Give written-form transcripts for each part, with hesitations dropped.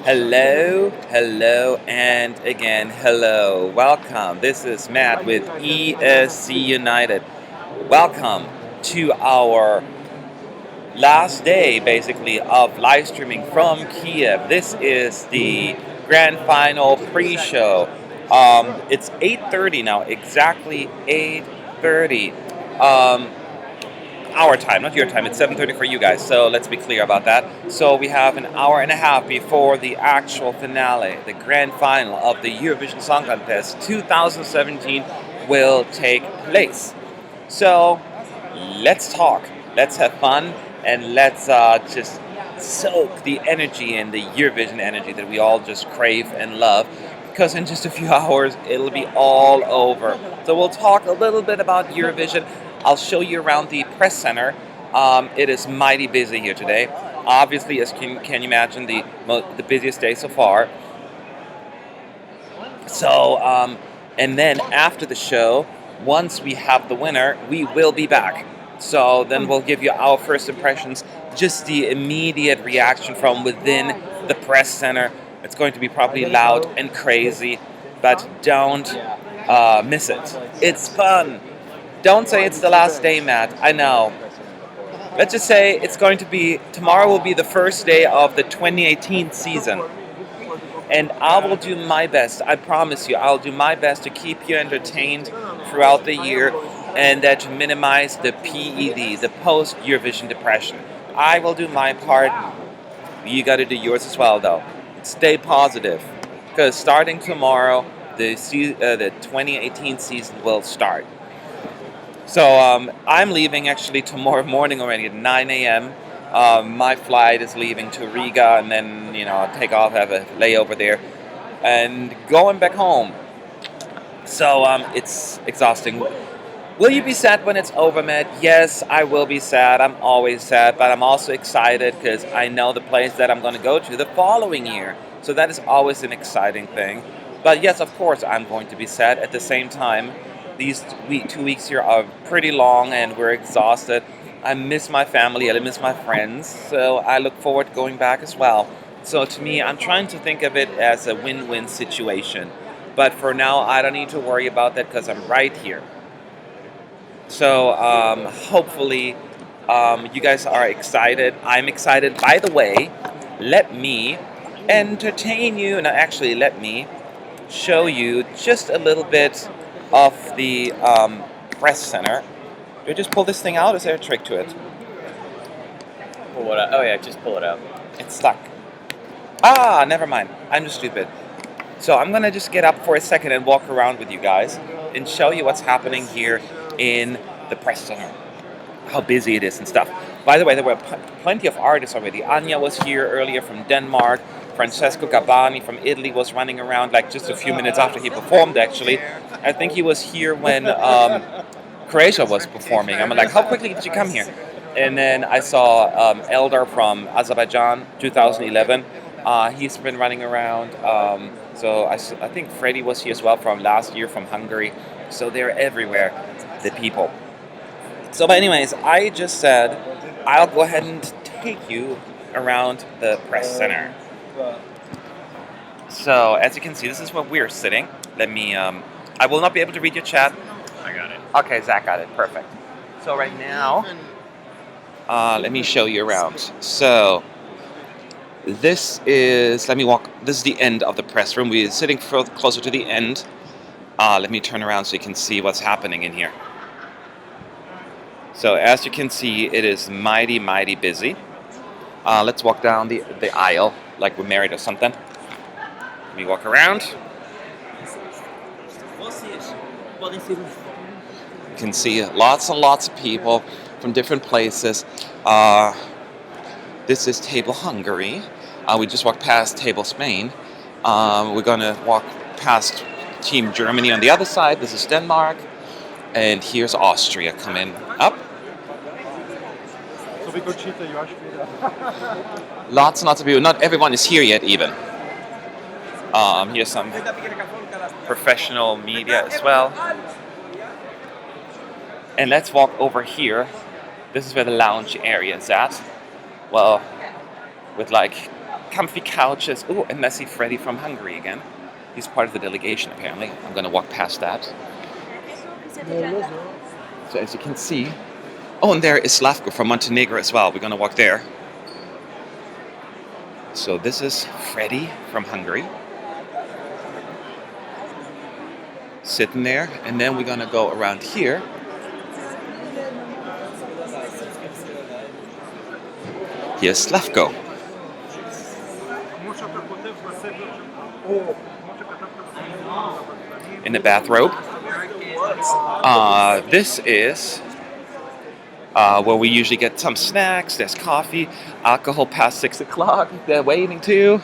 Hello, hello, and again, hello. Welcome. This is Matt with ESC United. Welcome to our last day, basically, of live streaming from Kiev. This is the grand final pre-show. It's 8:30 now, exactly 8:30. Um, our time, not your time. It's 7:30 for you guys. So let's be clear about that. So we have an hour and a half before the actual finale, the grand final of the Eurovision Song Contest 2017 will take place. So let's talk, let's have fun, and let's just soak the energy and the Eurovision energy that we all just crave and love. Because in just a few hours, it'll be all over. So we'll talk a little bit about Eurovision. I'll show you around the press center. It is mighty busy here today. Obviously, as can you imagine, the busiest day so far. So, and then after the show, once we have the winner, we will be back. So then we'll give you our first impressions, just the immediate reaction from within the press center. It's going to be probably loud and crazy, but don't miss it. It's fun. Don't say it's the last day, Matt. I know. Let's just say it's going to be, tomorrow will be the first day of the 2018 season. And I will do my best, I promise you, I'll do my best to keep you entertained throughout the year and to minimize the PED, the post-Eurovision depression. I will do my part. You got to do yours as well, though. Stay positive, because starting tomorrow, the 2018 season will start. So I'm leaving actually tomorrow morning already at 9 a.m. My flight is leaving to Riga, and then I'll take off, have a layover there, and going back home. So it's exhausting. Will you be sad when it's over, Matt? Yes, I will be sad. I'm always sad, but I'm also excited because I know the place that I'm going to go to the following year. So that is always an exciting thing. But yes, of course, I'm going to be sad. At the same time, these 2 weeks here are pretty long and we're exhausted. I miss my family, I miss my friends, so I look forward to going back as well. So to me, I'm trying to think of it as a win-win situation. But for now, I don't need to worry about that because I'm right here. So hopefully you guys are excited. I'm excited. By the way, let me entertain you. No, actually, let me show you just a little bit of the press center. Do I just pull this thing out? Is there a trick to it? Pull what out? Oh yeah, just pull it out. It's stuck. Ah, never mind. I'm just stupid. So I'm gonna just get up for a second and walk around with you guys and show you what's happening here in the press center. How busy it is and stuff. By the way, there were plenty of artists already. Anya was here earlier from Denmark. Francesco Gabbani from Italy was running around like just a few minutes after he performed, actually. I think he was here when Croatia was performing. I'm like, how quickly did you come here? And then I saw Eldar from Azerbaijan, 2011. He's been running around. So I think Freddie was here as well from last year from Hungary. So they're everywhere, the people. So, but anyways, I just said I'll go ahead and take you around the press center. So, as you can see, this is where we're sitting. Let me, I will not be able to read your chat. I got it. Okay, Zach got it. Perfect. So right now, let me show you around. So, this is the end of the press room. We're sitting closer to the end. Let me turn around so you can see what's happening in here. So as you can see, it is mighty, mighty busy. Let's walk down the aisle like we're married or something. Let me walk around. You can see lots and lots of people from different places. This is Table Hungary. We just walked past Table Spain. We're going to walk past Team Germany on the other side. This is Denmark. And here's Austria coming up. Lots and lots of people. Not everyone is here yet, even. Here's some professional media as well. And let's walk over here. This is where the lounge area is at. Well, with like comfy couches. Oh, and I see Freddie from Hungary again. He's part of the delegation, apparently. I'm going to walk past that. So as you can see... Oh, and there is Slavko from Montenegro as well. We're going to walk there. So this is Freddie from Hungary. Sitting there. And then we're going to go around here. Here's Slavko. In the bathrobe. This is where we usually get some snacks. There's coffee, alcohol past 6 o'clock. They're waiting too.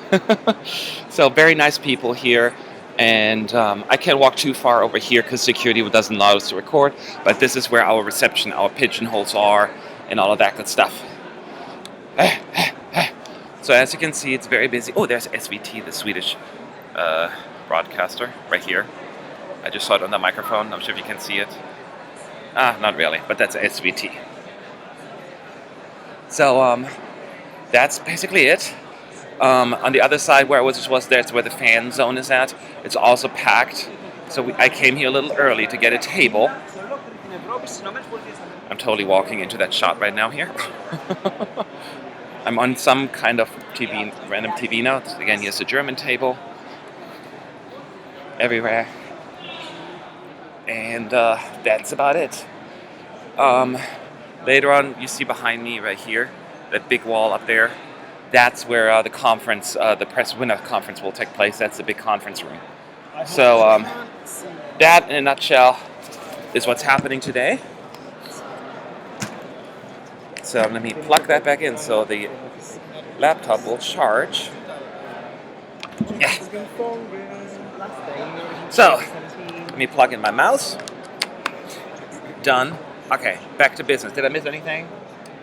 So very nice people here. And I can't walk too far over here because security doesn't allow us to record. But this is where our reception, our pigeonholes are, and all of that good stuff. So as you can see, it's very busy. Oh, there's SVT, the Swedish broadcaster, right here. I just saw it on the microphone. I'm not sure if you can see it. Not really, but that's SVT. So that's basically it. On the other side where I was that's where the fan zone is at. It's also packed. So I came here a little early to get a table. I'm totally walking into that shot right now here. I'm on some kind of TV, random TV now. Again, here's the German table. Everywhere. And that's about it. Later on, you see behind me right here, that big wall up there. That's where the conference, the press winner conference will take place. That's the big conference room. So that, in a nutshell, is what's happening today. So let me plug that back in so the laptop will charge. Yeah. So, let me plug in my mouse. Done. Okay, back to business. Did I miss anything?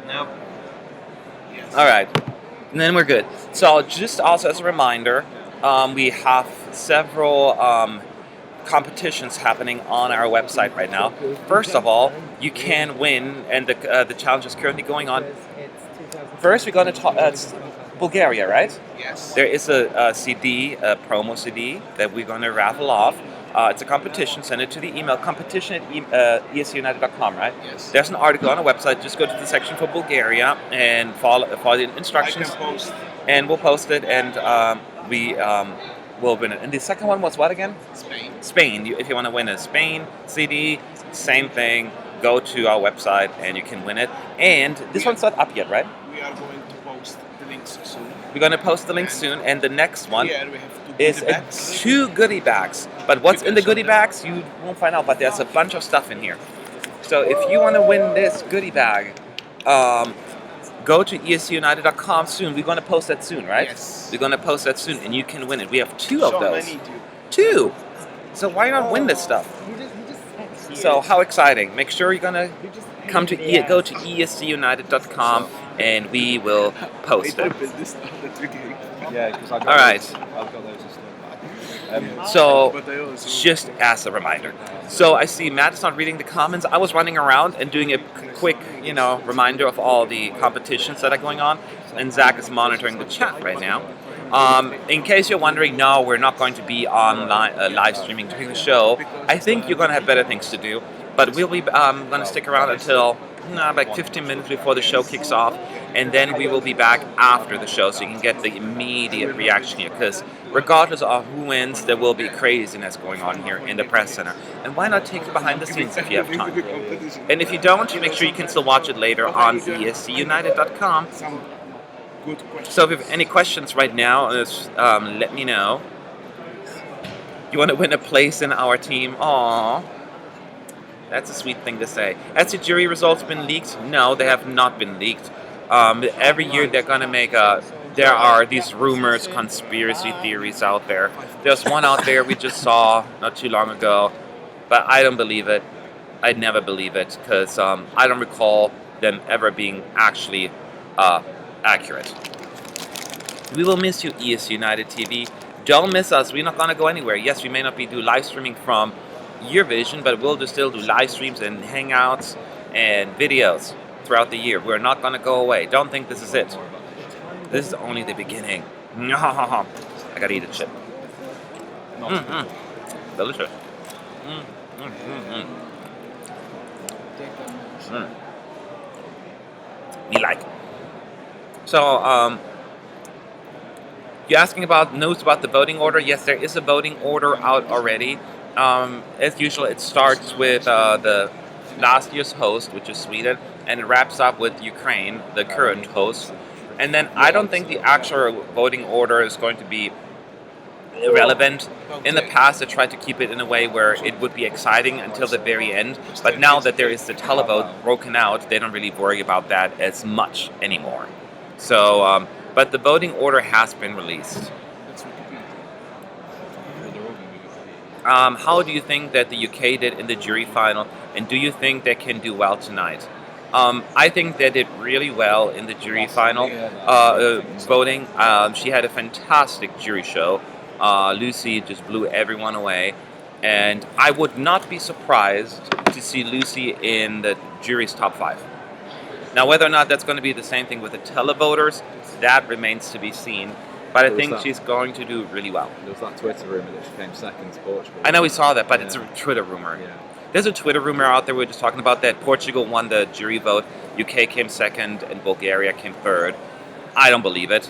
Nope. All right. And then we're good. So just also as a reminder, we have several competitions happening on our website right now. First of all, you can win, and the challenge is currently going on. First, we're going to talk Bulgaria, right? Yes. There is a CD, a promo CD that we're going to raffle off. It's a competition. Send it to the email competition@esunited.com, right? Yes. There's an article on our website. Just go to the section for Bulgaria and follow the instructions. I can post. And we'll post it, and we will win it. And the second one was what again? Spain. Spain. If you want to win a Spain CD, same thing. Go to our website and you can win it. And this one's not up yet, right? We are going to post the links soon. We're going to post the link soon. And the next one Here we have is goodie bags. 2 goodie bags. But what's in the goodie bags, you won't find out. But there's a bunch of stuff in here. So if you want to win this goodie bag, go to esunited.com soon. We're going to post that soon, right? Yes. We're going to post that soon, and you can win it. We have 2 of So those. many too. 2. So why not win this stuff? So how exciting! Make sure you're gonna go to esunited.com and we will post it. Yeah, because I've All right. I've got those as well. So But I also just as a reminder. So I see Matt is not reading the comments. I was running around and doing a quick, reminder of all the competitions that are going on, and Zach is monitoring the chat right now. In case you're wondering, no, we're not going to be online live streaming during the show. I think you're going to have better things to do, but we'll be going to stick around until like 15 minutes before the show kicks off, and then we will be back after the show so you can get the immediate reaction here, because regardless of who wins, there will be craziness going on here in the press center. And why not take it behind the scenes if you have time? And if you don't, make sure you can still watch it later on esunited.com. some good questions. So if you have any questions right now, let me know. You want to win a place in our team? Aww. That's a sweet thing to say. Has the jury results been leaked? No, they have not been leaked. Every year they're going to make there are these rumors, conspiracy theories out there. There's one out there we just saw not too long ago, but I don't believe it. I'd never believe it, because I don't recall them ever being actually accurate. We will miss you, ES United TV. Don't miss us. We're not going to go anywhere. Yes, we may not be do live streaming from Eurovision, but we'll just still do live streams and hangouts and videos throughout the year. We're not going to go away. Don't think this is it. This is only the beginning. I gotta eat a chip. Not Delicious. Mm, mm, mm, mm. Me like. So, you're asking about news about the voting order? Yes, there is a voting order out already. As usual, it starts with the last year's host, which is Sweden, and it wraps up with Ukraine, the current host. And then I don't think the actual voting order is going to be irrelevant. In the past, I tried to keep it in a way where it would be exciting until the very end. But now that there is the televote broken out, they don't really worry about that as much anymore. So, but the voting order has been released. How do you think that the UK did in the jury final, and do you think they can do well tonight? I think they did really well in the jury final voting. She had a fantastic jury show. Lucy just blew everyone away, and I would not be surprised to see Lucy in the jury's top 5. Now, whether or not that's going to be the same thing with the televoters, that remains to be seen. But I think she's going to do really well. There was that Twitter rumour that she came second to Portugal. I know we saw that, but it's a Twitter rumor. Yeah. There's a Twitter rumor out there. We were just talking about that. Portugal won the jury vote. UK came second, and Bulgaria came third. I don't believe it.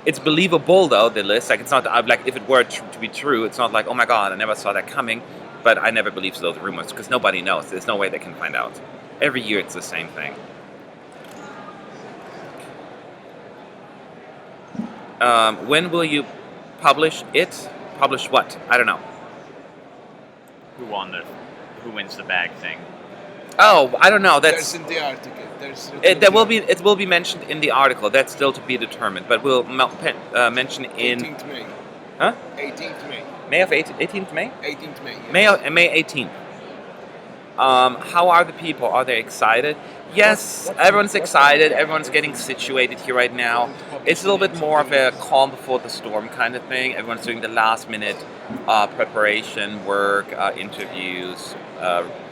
It's believable though, the list. Like, it's not like if it were to be true, it's not like, oh my god, I never saw that coming. But I never believe those rumors because nobody knows. There's no way they can find out. Every year it's the same thing. When will you publish it? Publish what? I don't know. Who wins the bag thing? Oh, I don't know. There's That's in the article. There's it will be mentioned in the article. That's still to be determined. But we'll mention in 18th May. huh? 18th May. May of 18th May. 18th May. Yes. May 18th. How are the people? Are they excited? Yes, everyone's excited. Everyone's getting situated here right now. It's a little bit more of a calm before the storm kind of thing. Everyone's doing the last minute preparation work, interviews,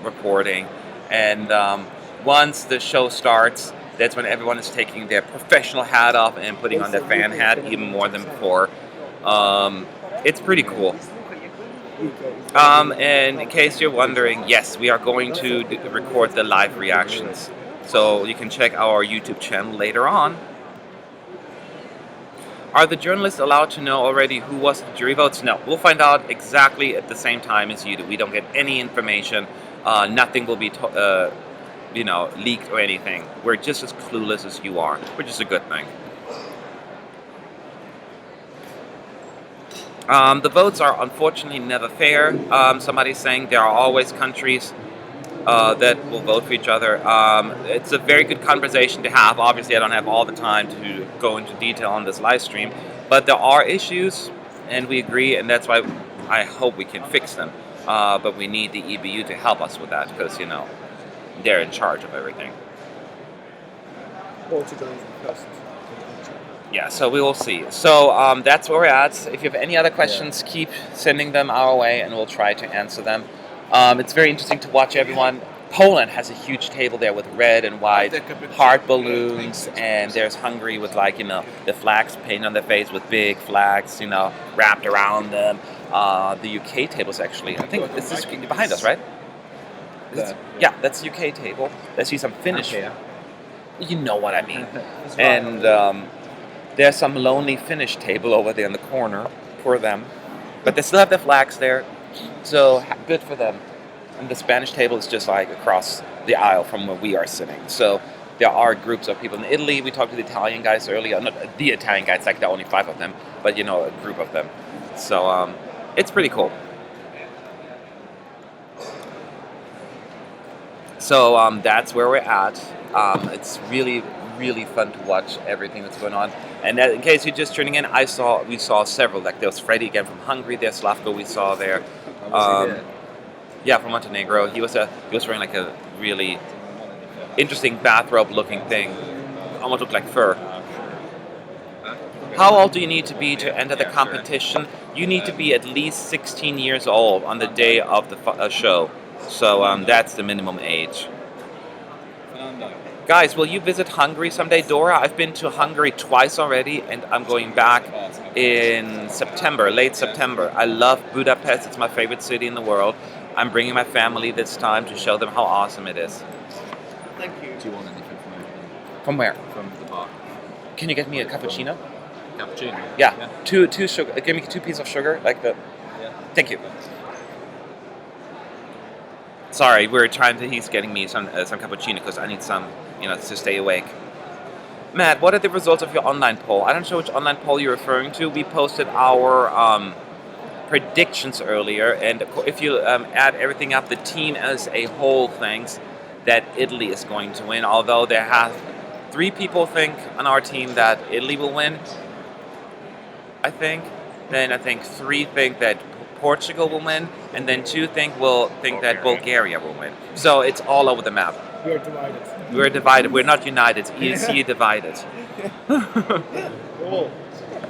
reporting. And once the show starts, that's when everyone is taking their professional hat off and putting on their fan hat even more than before. It's pretty cool. And in case you're wondering, yes, we are going to record the live reactions. So you can check our YouTube channel later on. Are the journalists allowed to know already who was the jury votes? No, we'll find out exactly at the same time as you do. We don't get any information. Nothing will be, leaked or anything. We're just as clueless as you are, which is a good thing. The votes are unfortunately never fair. Somebody's saying there are always countries that will vote for each other. It's a very good conversation to have. Obviously, I don't have all the time to go into detail on this live stream, but there are issues, and we agree, and that's why I hope we can fix them. But we need the EBU to help us with that because, they're in charge of everything. Yeah, so we will see. So that's where we're at. If you have any other questions, keep sending them our way, and we'll try to answer them. It's very interesting to watch everyone. Poland has a huge table there with red and white heart balloons, and there's Hungary with the flags painted on their face with big flags, wrapped around them. The UK table is actually, I think this is behind us, right? Yeah, that's the UK table. Let's see some Finnish. You know what I mean. And there's some lonely Finnish table over there in the corner. Poor them. But they still have their flags there. So good for them. And the Spanish table is just like across the aisle from where we are sitting. So there are groups of people in Italy. We talked to the Italian guys earlier. Not the Italian guys, like there are only 5 of them. But a group of them. So it's pretty cool. So that's where we're at. It's really, really fun to watch everything that's going on. And in case you're just tuning in, we saw several. Like there was Freddie again from Hungary. There's Slavko we saw there. Yeah, from Montenegro. He was wearing like a really interesting bathrobe-looking thing. Almost looked like fur. How old do you need to be to enter the competition? You need to be at least 16 years old on the day of the show. So that's the minimum age. Guys, will you visit Hungary someday? Dora, I've been to Hungary twice already, and I'm going back in September, late September. I love Budapest. It's my favorite city in the world. I'm bringing my family this time to show them how awesome it is. Thank you. Do you want anything from over From where? from the bar? Can you get me a cappuccino? Cappuccino? Yeah. Two sugar. Give me 2 pieces of sugar, like the. Yeah. Thank you. Sorry, he's getting me some cappuccino because I need some, to stay awake. Matt, what are the results of your online poll? I don't know which online poll you're referring to. We posted our predictions earlier, and if you add everything up, the team as a whole thinks that Italy is going to win. Although there have 3 people think on our team that Italy will win. I think. Then I think 3 think that Portugal will win, and then 2 think that Bulgaria will win. So it's all over the map. We're divided. We're divided. We're not united. ESC divided. Oh,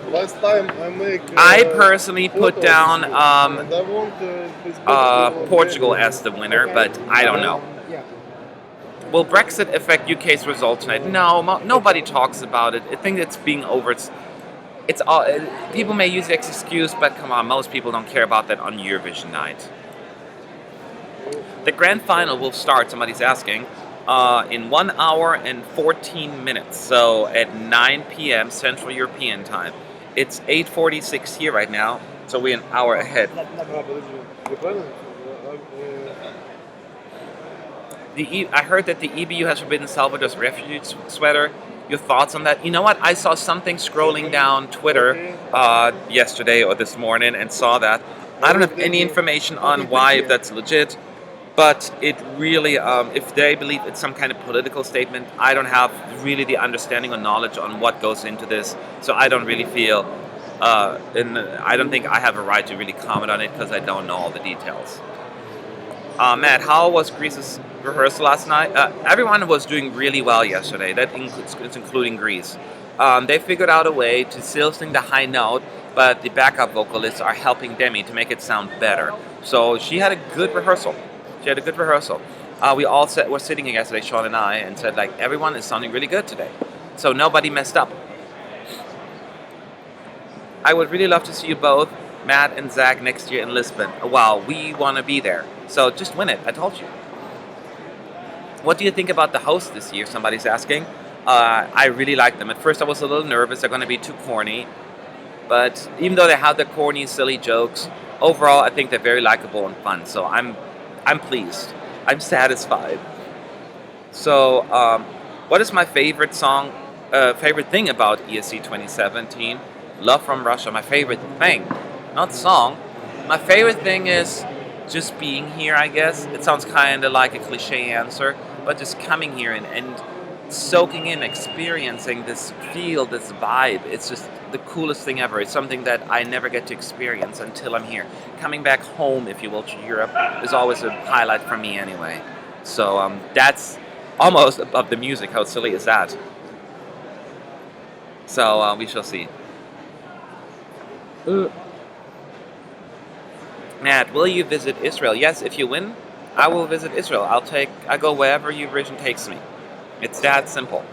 last time I make. I personally put photos, down and I want Portugal as the winner, but I don't know. Yeah. Will Brexit affect UK's result tonight? No, nobody talks about it. I think it's being over. It's all people may use the excuse, but come on, most people don't care about that on Eurovision night. The grand final will start. Somebody's asking. In 1 hour and 14 minutes, so at 9 p.m. Central European time. It's 8:46 here right now, so we're an hour ahead. I heard that the EBU has forbidden Salvador's refugee sweater. Your thoughts on that? You know what? I saw something scrolling down Twitter yesterday or this morning and saw that. I don't have any information on why, if that's legit. But it really, if they believe it's some kind of political statement, I don't have really the understanding or knowledge on what goes into this. So I don't really feel, and I don't think I have a right to really comment on it because I don't know all the details. Matt, how was Greece's rehearsal last night? Everyone was doing really well yesterday. That including Greece. They figured out a way to still sing the high note, but the backup vocalists are helping Demi to make it sound better. So she had a good rehearsal. We all were sitting here yesterday, Sean and I, and said, everyone is sounding really good today. So nobody messed up. I would really love to see you both, Matt and Zach, next year in Lisbon. Wow, we want to be there. So just win it, I told you. What do you think about the host this year? Somebody's asking. I really like them. At first I was a little nervous they're going to be too corny. But even though they have the corny, silly jokes, overall I think they're very likable and fun. So I'm pleased. I'm satisfied. So, what is my favorite song, favorite thing about ESC 2017? Love from Russia. My favorite thing, not song. My favorite thing is just being here, I guess. It sounds kind of like a cliche answer, but just coming here and soaking in, experiencing this feel, this vibe. It's just the coolest thing ever. It's something that I never get to experience until I'm here. Coming back home, if you will, to Europe is always a highlight for me anyway. So that's almost above the music. How silly is that? So we shall see. Matt, will you visit Israel? Yes, if you win, I will visit Israel. I go wherever Eurovision takes me. It's that simple.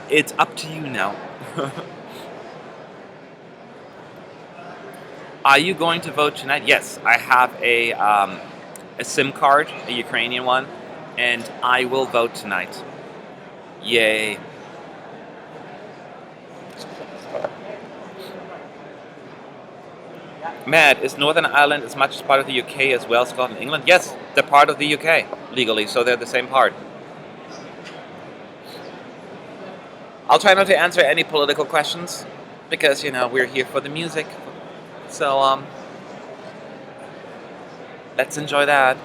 It's up to you now. Are you going to vote tonight? Yes, I have a SIM card, a Ukrainian one, and I will vote tonight. Yay. Matt, is Northern Ireland as much as part of the UK as Wales, Scotland, England? Yes, they're part of the UK legally, so they're the same part. I'll try not to answer any political questions because, we're here for the music. So, let's enjoy that.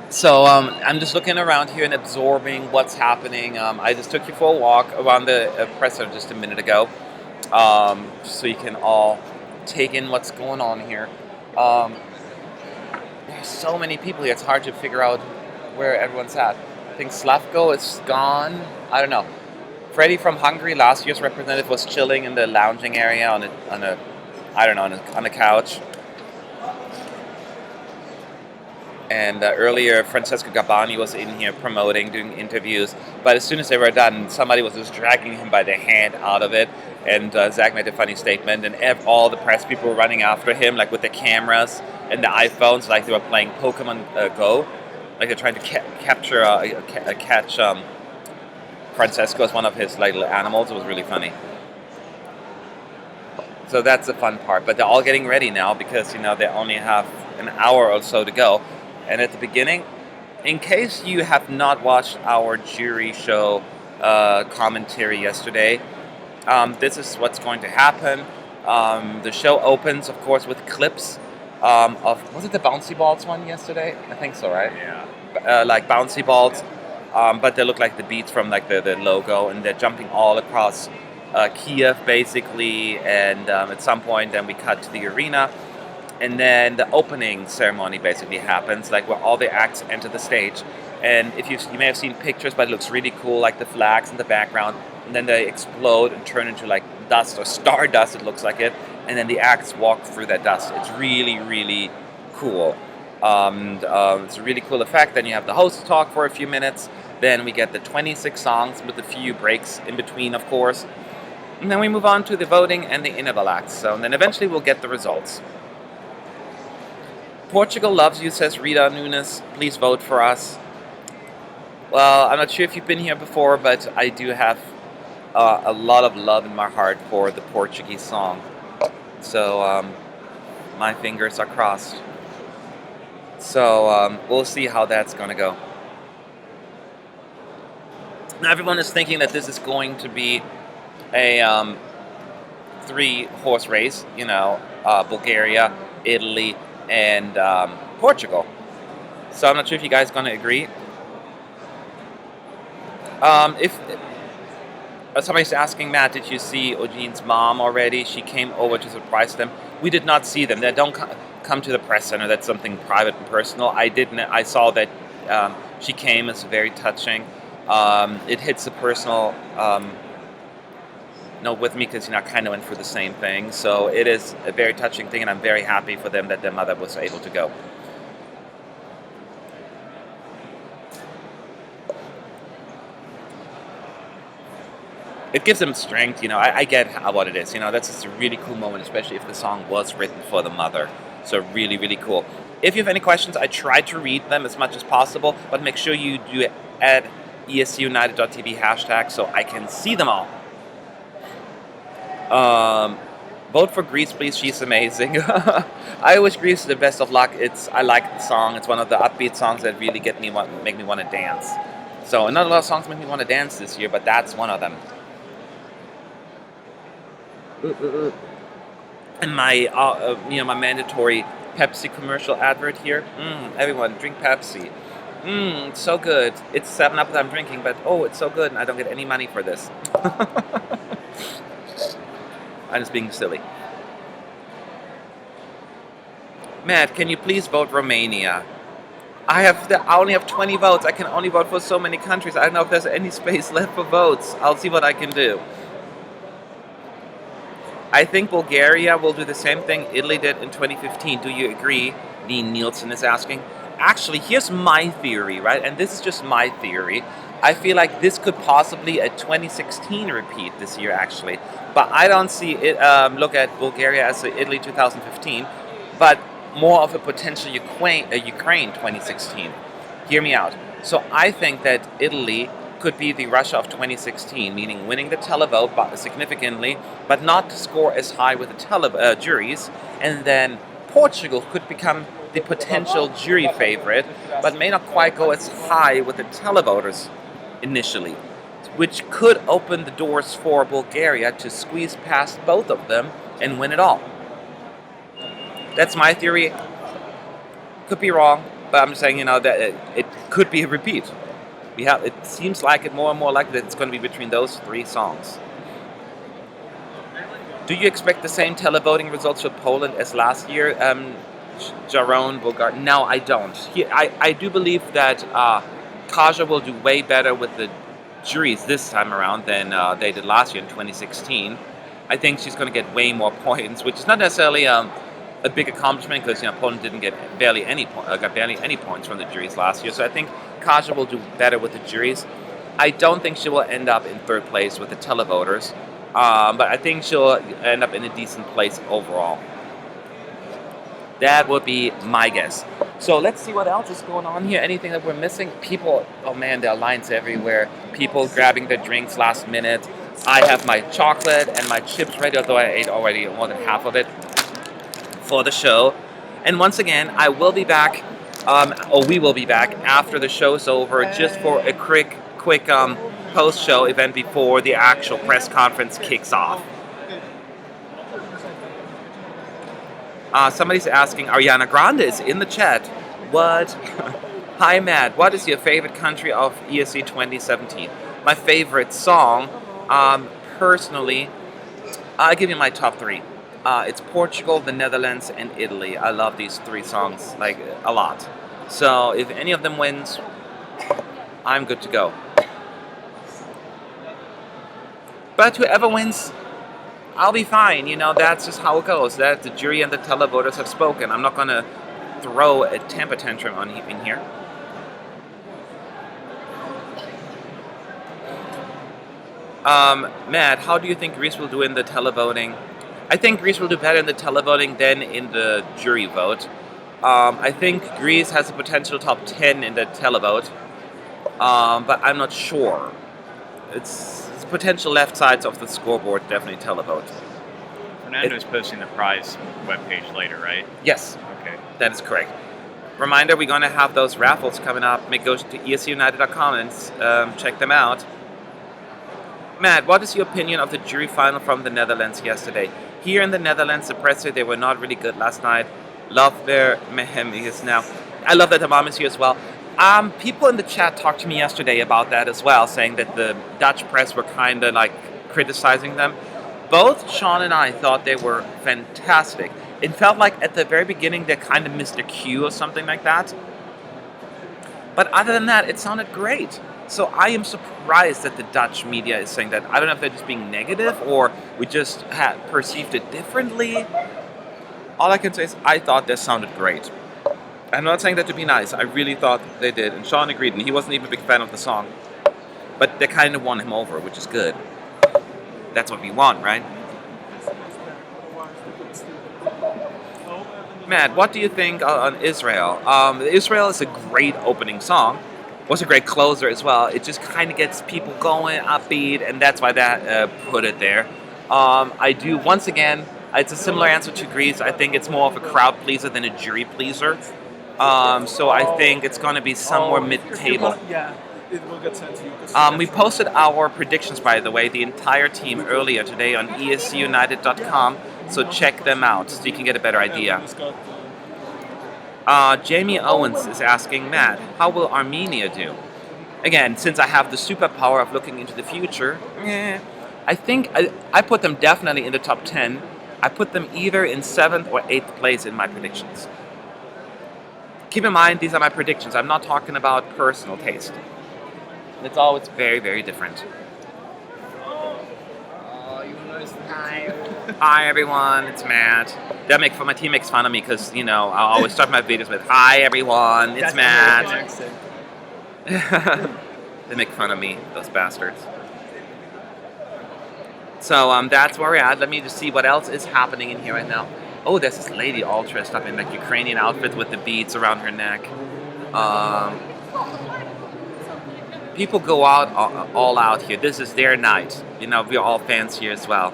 So, I'm just looking around here and absorbing what's happening. I just took you for a walk around the presser just a minute ago, so you can all take in what's going on here. There's so many people here, it's hard to figure out where everyone's at. I think Slavko is gone. I don't know. Freddie from Hungary, last year's representative, was chilling in the lounging area on a couch. And earlier, Francesco Gabbani was in here promoting, doing interviews. But as soon as they were done, somebody was just dragging him by the hand out of it. And Zach made a funny statement, and all the press people were running after him, like with the cameras and the iPhones, like they were playing Pokemon Go, like they're trying to capture catch Francesco as one of his like little animals. It was really funny. So that's the fun part. But they're all getting ready now because they only have an hour or so to go. And at the beginning, in case you have not watched our jury show commentary yesterday, this is what's going to happen. The show opens, of course, with clips of, was it the bouncy balls one yesterday? I think so, right? Yeah. Like bouncy balls, but they look like the beats from like the logo, and they're jumping all across Kiev, basically. And at some point, then we cut to the arena. And then the opening ceremony basically happens, like where all the acts enter the stage. And if you may have seen pictures, but it looks really cool, like the flags in the background. And then they explode and turn into like dust or stardust, it looks like it. And then the acts walk through that dust. It's really, really cool. It's a really cool effect. Then you have the host talk for a few minutes. Then we get the 26 songs with a few breaks in between, of course. And then we move on to the voting and the interval acts. So and then eventually we'll get the results. Portugal loves you, says Rita Nunes. Please vote for us. Well, I'm not sure if you've been here before, but I do have a lot of love in my heart for the Portuguese song. So my fingers are crossed. So we'll see how that's going to go. Now everyone is thinking that this is going to be a 3-horse race. Bulgaria, Italy, and Portugal. So I'm not sure if you guys are going to agree. If somebody's asking, Matt, did you see Eugene's mom already? She came over to surprise them. We did not see them. They don't come to the press center. That's something private and personal. I didn't. I saw that she came. It's very touching. It hits the personal note with me because I kind of went through the same thing. So it is a very touching thing, and I'm very happy for them that their mother was able to go. It gives them strength, I get what it is, that's just a really cool moment, especially if the song was written for the mother. So really, really cool. If you have any questions, I try to read them as much as possible, but make sure you do add ESCUnited.tv hashtag so I can see them all. Vote for Greece, please. She's amazing. I wish Greece the best of luck. I like the song. It's one of the upbeat songs that really make me want to dance. So not a lot of songs make me want to dance this year, but that's one of them. And my my mandatory Pepsi commercial advert here. Everyone drink Pepsi. It's so good. It's 7-Up that I'm drinking, but it's so good, and I don't get any money for this. I'm just being silly. Matt, can you please vote Romania? I only have 20 votes. I can only vote for so many countries. I don't know if there's any space left for votes. I'll see what I can do. I think Bulgaria will do the same thing Italy did in 2015. Do you agree? Dean Nielsen is asking. Actually, here's my theory, right? And this is just my theory. I feel like this could possibly a 2016 repeat this year, actually. But I don't see it. Look at Bulgaria as the Italy 2015, but more of a potential Ukraine 2016. Hear me out. So I think that Italy could be the Russia of 2016, meaning winning the televote significantly, but not score as high with the juries. And then Portugal could become the potential jury favorite, but may not quite go as high with the televoters initially, which could open the doors for Bulgaria to squeeze past both of them and win it all. That's my theory. Could be wrong, but I'm just saying, that it could be a repeat. It seems like it more and more likely that it's going to be between those 3 songs. Do you expect the same televoting results for Poland as last year? Jaron, Bulgaria? No, I don't. I do believe that Kaja will do way better with the juries this time around than they did last year in 2016. I think she's going to get way more points, which is not necessarily a big accomplishment because Poland didn't get got barely any points from the juries last year. So I think Kaja will do better with the juries. I don't think she will end up in third place with the televoters, but I think she'll end up in a decent place overall. That would be my guess. So let's see what else is going on here. Anything that we're missing? People, oh man, there are lines everywhere. People grabbing their drinks last minute. I have my chocolate and my chips ready, although I ate already more than half of it for the show. And once again, I will be back, or we will be back after the show's over, just for a quick post-show event before the actual press conference kicks off. Somebody's asking, Ariana Grande is in the chat. What? Hi, Matt. What is your favorite country of ESC 2017? My favorite song, personally, I'll give you my top three. It's Portugal, the Netherlands, and Italy. I love these three songs, like, a lot. So if any of them wins, I'm good to go. But whoever wins, I'll be fine. That's just how it goes. That the jury and the televoters have spoken. I'm not going to throw a temper tantrum in here. Matt, how do you think Greece will do in the televoting? I think Greece will do better in the televoting than in the jury vote. I think Greece has a potential top 10 in the televote, but I'm not sure. It's potential left sides of the scoreboard, definitely televote. Fernando's posting the prize webpage later, right? Yes. Okay. That is correct. Reminder, we're going to have those raffles coming up. Go to esunited.com and check them out. Matt, what is your opinion of the jury final from the Netherlands yesterday? Here in the Netherlands, the press said they were not really good last night. Love their Mehem is now. I love that the mom is here as well. People in the chat talked to me yesterday about that as well, saying that the Dutch press were kind of like criticizing them. Both Sean and I thought they were fantastic. It felt like at the very beginning they kind of missed a cue or something like that. But other than that, it sounded great. So I am surprised that the Dutch media is saying that. I don't know if they're just being negative or we just had perceived it differently. All I can say is I thought they sounded great. I'm not saying that to be nice. I really thought they did. And Sean agreed, and he wasn't even a big fan of the song. But they kind of won him over, which is good. That's what we want, right? Matt, what do you think on Israel? Israel is a great opening song. Was a great closer as well. It just kind of gets people going, upbeat, and that's why that put it there. I do, once again, it's a similar answer to Greece. I think it's more of a crowd pleaser than a jury pleaser. So I think it's going to be somewhere mid-table. Yeah, it will get sent to you. We posted our predictions, by the way, the entire team earlier today on esunited.com, so check them out so you can get a better idea. Jamie Owens is asking, Matt, how will Armenia do? Again, since I have the superpower of looking into the future, I think I put them definitely in the top 10. I put them either in 7th or 8th place in my predictions. Keep in mind, these are my predictions. I'm not talking about personal taste. It's always very, very different. Hi everyone, it's Matt. My team makes fun of me because, I always start my videos with, hi everyone, it's Matt. They make fun of me, those bastards. So that's where we're at. Let me just see what else is happening in here right now. Oh, there's this lady all dressed up in like Ukrainian outfits with the beads around her neck. People go out all out here. This is their night. We're all fans here as well.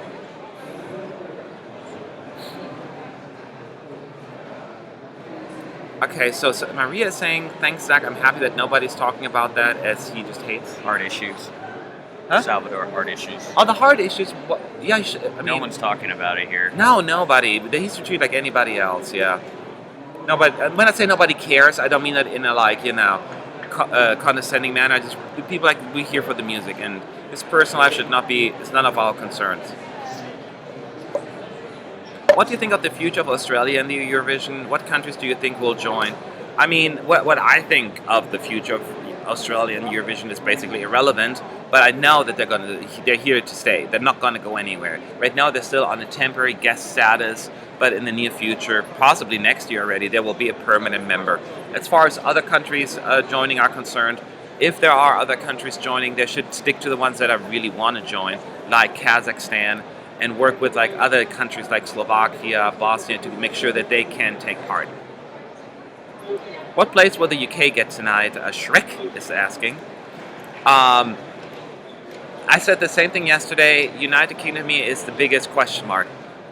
Okay, so Maria is saying, thanks, Zach. I'm happy that nobody's talking about that as he just hates Heart issues. Huh? Salvador, heart issues. Oh, the heart issues. Yeah, No one's talking about it here. No, nobody. They used to treat like anybody else. Yeah. Nobody. When I say nobody cares, I don't mean that in a condescending manner. Just people we're here for the music, and his personal life should not be. It's none of our concerns. What do you think of the future of Australia in the Eurovision? What countries do you think will join? I mean, what I think of the future of Australian Eurovision is basically irrelevant, but I know that they're here to stay. They're not gonna go anywhere. Right now, they're still on a temporary guest status, but in the near future, possibly next year already, there will be a permanent member. As far as other countries joining are concerned, if there are other countries joining, they should stick to the ones that I really want to join, like Kazakhstan, and work with like other countries like Slovakia, Bosnia, to make sure that they can take part. What place will the UK get tonight? Shrek is asking. I said the same thing yesterday. United Kingdom is the biggest question mark.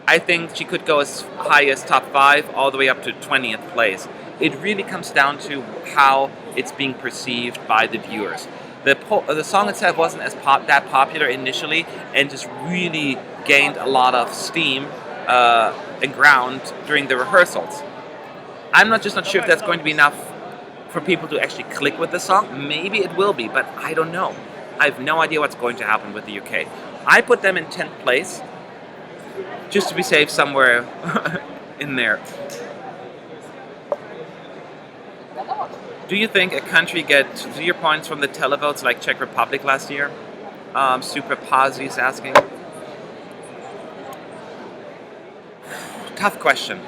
I think she could go as high as top 5 all the way up to 20th place. It really comes down to how it's being perceived by the viewers. The song itself wasn't that popular initially, and just really gained a lot of steam and ground during the rehearsals. I'm not sure if that's going to be enough for people to actually click with the song. Maybe it will be, but I don't know. I have no idea what's going to happen with the UK. I put them in 10th place, just to be safe somewhere in there. Do you think a country gets 0 points from the televotes like Czech Republic last year? Super Pazzi is asking. Tough question.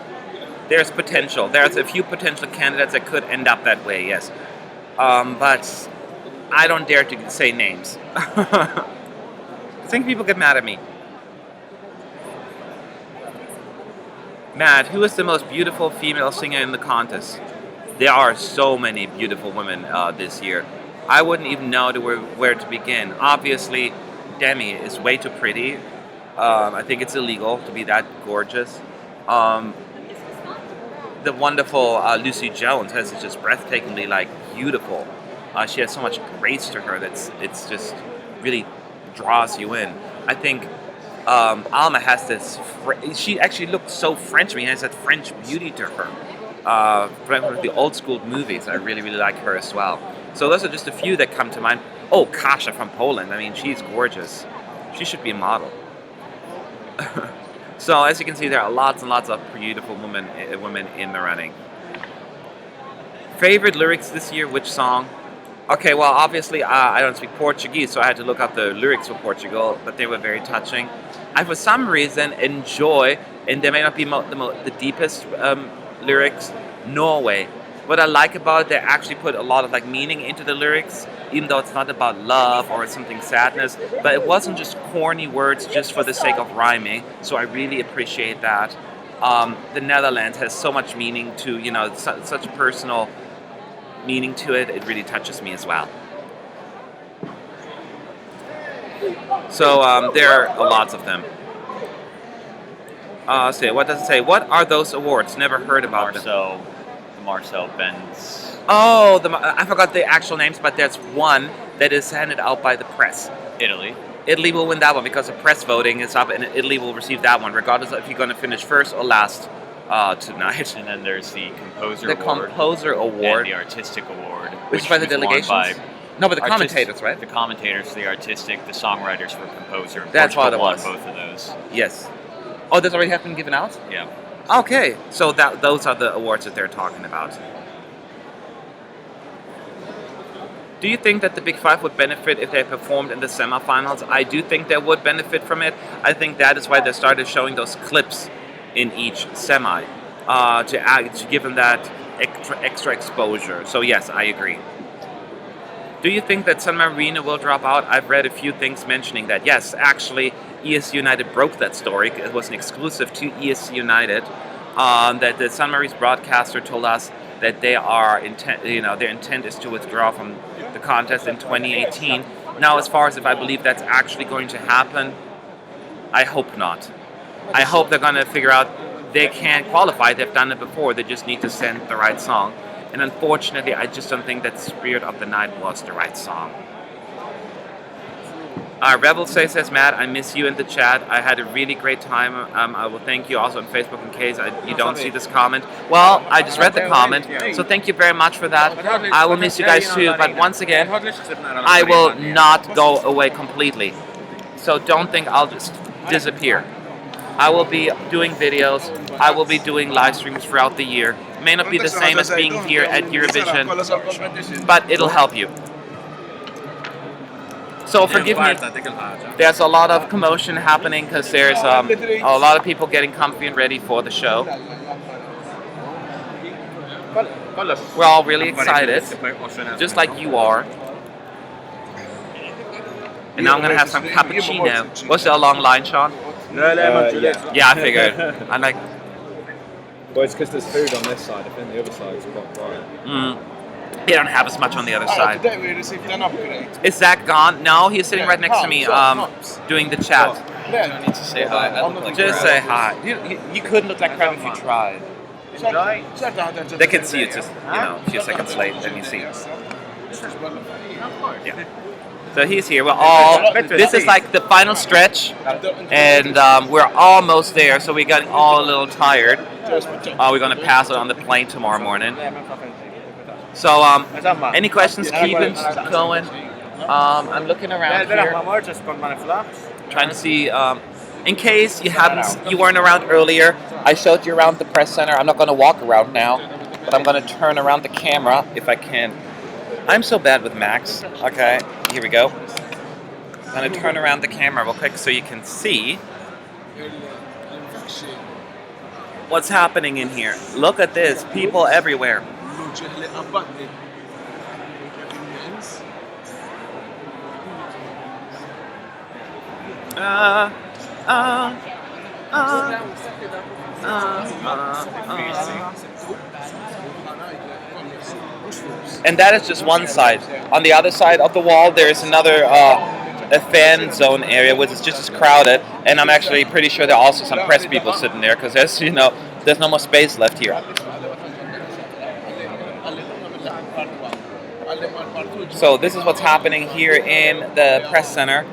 There's potential. There's a few potential candidates that could end up that way, yes. But I don't dare to say names. I think people get mad at me. Matt, who is the most beautiful female singer in the contest? There are so many beautiful women this year. I wouldn't even know where to begin. Obviously, Demi is way too pretty. I think it's illegal to be that gorgeous. The wonderful Lucy Jones has just breathtakingly beautiful. She has so much grace to her that it's just really draws you in. I think Alma has this. She actually looked so French. I mean, has that French beauty to her. From the old school movies, I really like her as well. So those are just a few that come to mind. Oh, Kasia from Poland. I mean, she's gorgeous. She should be a model. So as you can see, there are lots and lots of beautiful women in the running. Favorite lyrics this year? Which song? Okay, well, obviously I don't speak Portuguese, so I had to look up the lyrics for Portugal, but they were very touching. I, for some reason, enjoy, and they may not be the deepest lyrics, Norway. What I like about it, they actually put a lot of meaning into the lyrics, even though it's not about love or something sadness, but it wasn't just corny words just for the sake of rhyming, so I really appreciate that. The Netherlands has so much meaning to, such personal meaning to it, it really touches me as well. So there are lots of them. What does it say? What are those awards? Never heard about them. Marcel Benz. Oh, I forgot the actual names, but there's one that is handed out by the press. Italy. Italy will win that one because the press voting is up, and Italy will receive that one, regardless of if you're going to finish first or last tonight. And then there's the Composer Award. The Composer Award. And the Artistic Award. Which is by the delegations? No, but the commentators, right? The commentators, the artistic, the songwriters for Composer. That's what it was. Both of those. Yes. Oh, those already have been given out? Yeah. Okay, so those are the awards that they're talking about. Do you think that the Big Five would benefit if they performed in the semifinals? I do think they would benefit from it. I think that is why they started showing those clips in each semi to give them that extra exposure. So yes, I agree. Do you think that San Marino will drop out? I've read a few things mentioning that. Yes, actually, ESC United broke that story. It was an exclusive to ESC United. That the San Marino's broadcaster told us that their intent is to withdraw from the contest in 2018. Now, as far as if I believe that's actually going to happen, I hope not. I hope they're going to figure out they can't qualify. They've done it before. They just need to send the right song. And unfortunately, I just don't think that Spirit of the Night was the right song. Rebel says, Matt, I miss you in the chat. I had a really great time. I will thank you also on Facebook in case you don't see this comment. Well, I just read the comment, so thank you very much for that. I will miss you guys too, but once again, I will not go away completely. So don't think I'll just disappear. I will be doing videos. I will be doing live streams throughout the year. It may not be the same as being here at Eurovision, but it'll help you. So forgive me. There's a lot of commotion happening because there's a lot of people getting comfy and ready for the show. We're all really excited, just like you are. And now I'm gonna have some cappuccino. Was there a long line, Sean? Yeah, I figured. I'm like, Well, it's because there's food on this side. I think the other side is quite quiet. they don't have as much on the other side. Today we received an upgrade. Is Zach gone? No, he's sitting right next to me, doing the chat. I need to say hi. I look like Just crap. say hi. You couldn't look like crap if you tried. They can see you just, a few seconds late, then you see. Yeah. So he's here. We're all. This is like the final stretch, and we're almost there. So we're getting all a little tired. We're gonna pass it on the plane tomorrow morning. So any questions? Keep it going. I'm looking around here, trying to see. In case you weren't around earlier, I showed you around the press center. I'm not gonna walk around now, but I'm gonna turn around the camera if I can. I'm so bad with Max. Okay, here we go. I'm gonna turn around the camera real quick so you can see what's happening in here. Look at this, people everywhere. And that is just one side. On the other side of the wall, there is another a fan zone area, which is just as crowded. And I'm actually pretty sure there are also some press people sitting there, because there's no more space left here. So this is what's happening here in the press center.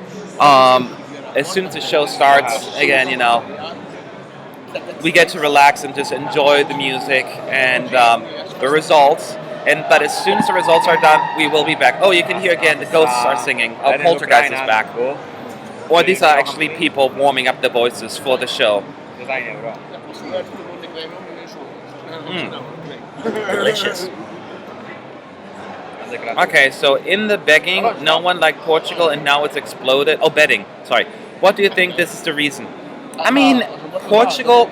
As soon as the show starts, again, we get to relax and just enjoy the music and the results. But as soon as the results are done, we will be back. Oh, you can hear again, the ghosts are singing. Oh, Poltergeist is back. Or these are actually people warming up their voices for the show. Delicious. Okay, so in the begging, no one liked Portugal, and now it's exploded. Oh, betting. Sorry. What do you think this is the reason? I mean, Portugal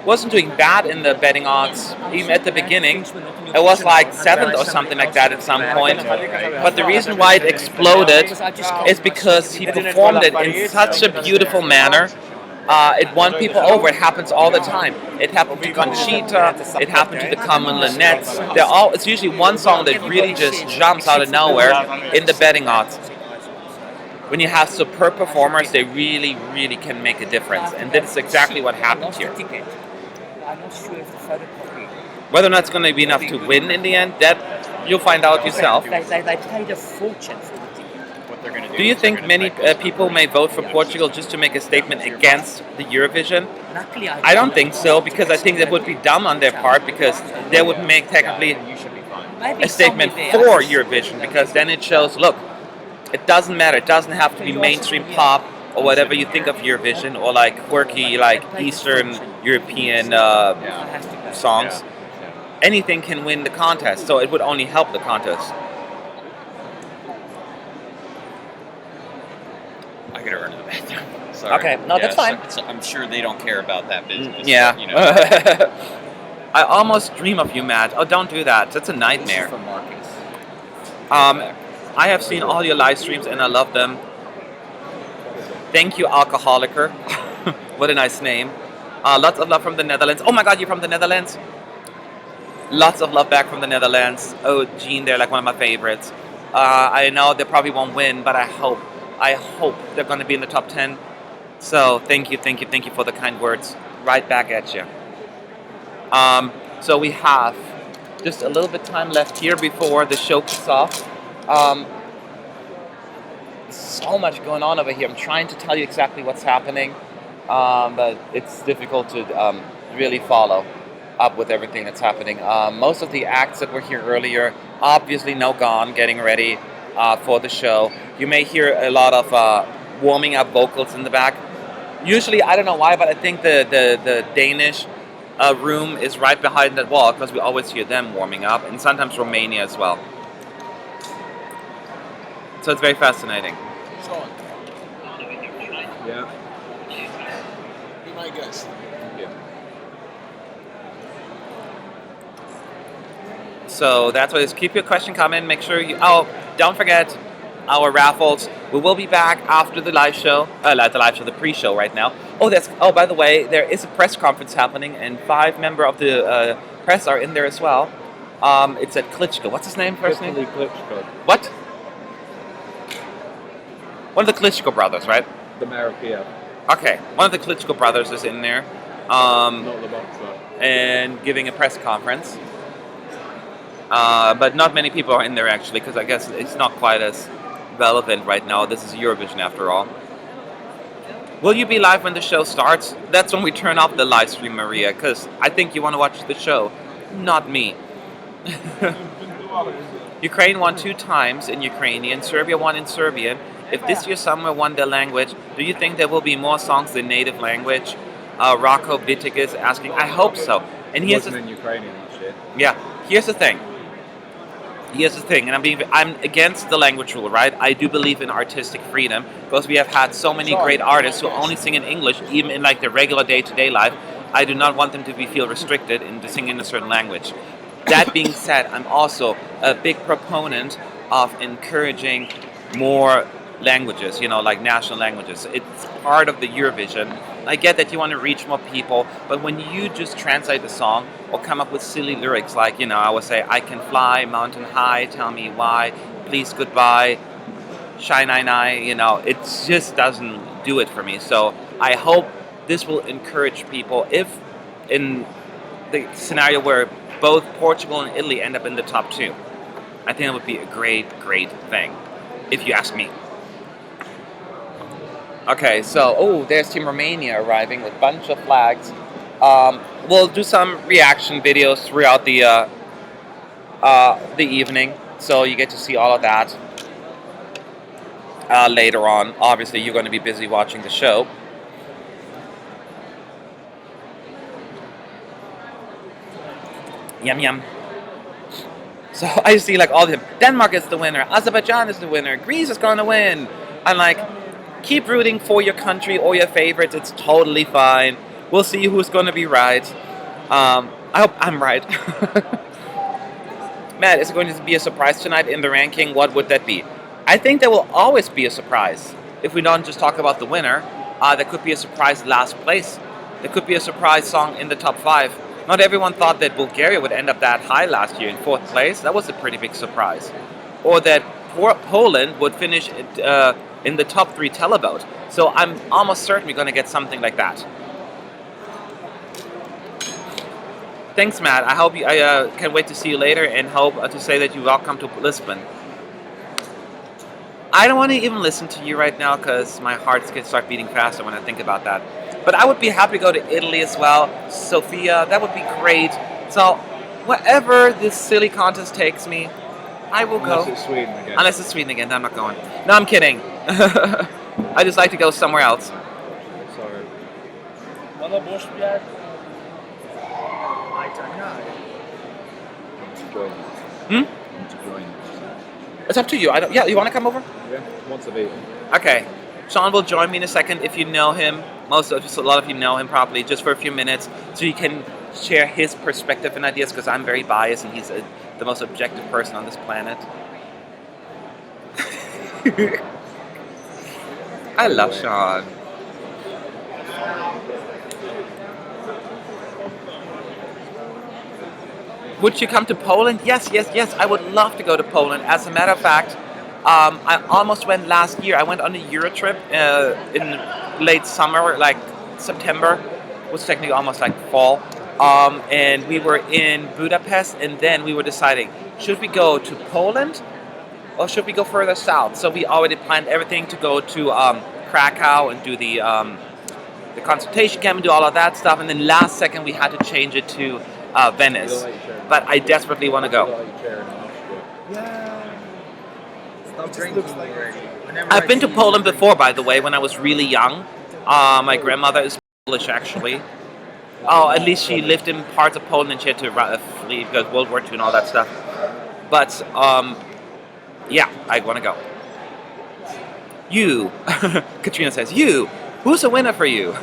wasn't doing bad in the betting odds, even at the beginning. It was like 7th or something like that at some point. But the reason why it exploded is because he performed it in such a beautiful manner. It won people over. It happens all the time. It happened to Conchita. It happened to the Common Linettes. It's usually one song that really just jumps out of nowhere in the betting odds. When you have superb performers, they really, really can make a difference. And that is exactly what happened here. Whether or not it's going to be enough to win in the end, that you'll find out yourself. They paid a fortune for the ticket. Do you think many people may vote for Portugal just to make a statement against the Eurovision? I don't think so, because I think that would be dumb on their part, because they would make technically a statement for Eurovision, because then it shows, look, it doesn't matter. It doesn't have to be mainstream pop or whatever you think of Eurovision, or like quirky, like Eastern European songs. Anything can win the contest, so it would only help the contest. I gotta run to the bathroom. Sorry. Okay, no, that's fine. So I'm sure they don't care about that business. Yeah. But, I almost dream of you, Matt. Oh, don't do that. That's a nightmare. for Marcus. I have seen all your live streams and I love them. Thank you, Alcoholicer. What a nice name. Lots of love from the Netherlands. Oh my God, you're from the Netherlands? Lots of love back from the Netherlands. Oh, Jean, they're like one of my favorites. I know they probably won't win, but I hope they're going to be in the top 10. So thank you for the kind words. Right back at you. So we have just a little bit time left here before the show kicks off. So much going on over here. I'm trying to tell you exactly what's happening, but it's difficult to really follow up with everything that's happening. Most of the acts that were here earlier, obviously no gone, getting ready for the show. You may hear a lot of warming up vocals in the back. Usually, I don't know why, but I think the Danish room is right behind that wall, because we always hear them warming up, and sometimes Romania as well. So it's very fascinating. Yeah. Be my guest. Yeah. So that's what it is. Keep your question coming. Make sure you. Oh, don't forget our raffles. We will be back after the live show. Not the live show, the pre-show right now. Oh, that's. Oh, by the way, there is a press conference happening, and 5 members of the press are in there as well. It's at Klitschko. What's his name? First name? Klitschko, What? One of the Klitschko brothers, right? the mayor of Kiev, Okay, one of the Klitschko brothers is in there, not the boxer. and giving a press conference. But not many people are in there actually, because I guess it's not quite as relevant right now. This is Eurovision after all. Will you be live when the show starts? That's when we turn off the live stream, Maria, because I think you want to watch the show, not me. Ukraine won 2 times in Ukrainian, Serbia won in Serbian. If this year somewhere won their language, do you think there will be more songs in native language? Rocco Bittig is asking. I hope so. And It here's wasn't in Ukrainian last year. yeah, here's the thing. And I'm against the language rule, right? I do believe in artistic freedom because we have had so many great artists who only sing in English, even in like their regular day-to-day life. I do not want them to feel restricted into singing in a certain language. That being said, I'm also a big proponent of encouraging more languages, like national languages. It's part of the Eurovision. I get that you want to reach more people, but when you just translate the song or come up with silly lyrics like, I would say, I can fly mountain high, tell me why, please goodbye, shine eye, it just doesn't do it for me. So I hope this will encourage people. If in the scenario where both Portugal and Italy end up in the top 2, I think it would be a great, great thing, if you ask me. Okay, so, there's Team Romania arriving with a bunch of flags. We'll do some reaction videos throughout the evening, so you get to see all of that later on. Obviously, you're going to be busy watching the show. Yum, yum. So I see like all of them. Denmark is the winner. Azerbaijan is the winner. Greece is going to win. I'm like, keep rooting for your country or your favorites. It's totally fine. We'll see who's going to be right. I hope I'm right. Matt, is it going to be a surprise tonight in the ranking? What would that be? I think there will always be a surprise. If we don't just talk about the winner, there could be a surprise last place. There could be a surprise song in the top 5. Not everyone thought that Bulgaria would end up that high last year in 4th place. That was a pretty big surprise. Or that Poland would finish in the top 3 televote. So I'm almost certain we're going to get something like that. Thanks, Matt. I hope I can wait to see you later and hope to say that you're welcome to Lisbon. I don't want to even listen to you right now because my heart's going to start beating faster when I think about that. But I would be happy to go to Italy as well. Sofia, that would be great. So wherever this silly contest takes me, I will go. Unless it's Sweden again. Unless it's Sweden again, then I'm not going. No, I'm kidding. I just like to go somewhere else. Sorry. Bana boş bir yer. I don't know. To join. To join. It's up to you. Yeah, you want to come over? Yeah. Once I've eaten. Okay. Sean will join me in a second if you know him. A lot of you know him probably, just for a few minutes, so you can share his perspective and ideas, because I'm very biased and he's the most objective person on this planet. I love Sean. Would you come to Poland? Yes. I would love to go to Poland. As a matter of fact, I almost went last year. I went on a Euro trip in late summer, like September. It was technically almost like fall. And we were in Budapest, and then we were deciding, should we go to Poland or should we go further south? So we already planned everything to go to Krakow and do the consultation camp and do all of that stuff. And then last second we had to change it to Venice. But I desperately want to go. Stop drinking already. I've been to Poland before, by the way, when I was really young. My grandmother is Polish, actually. Oh, at least she lived in parts of Poland and she had to flee because World War II and all that stuff. But, yeah, I want to go. You, Katrina says, Who's a winner for you?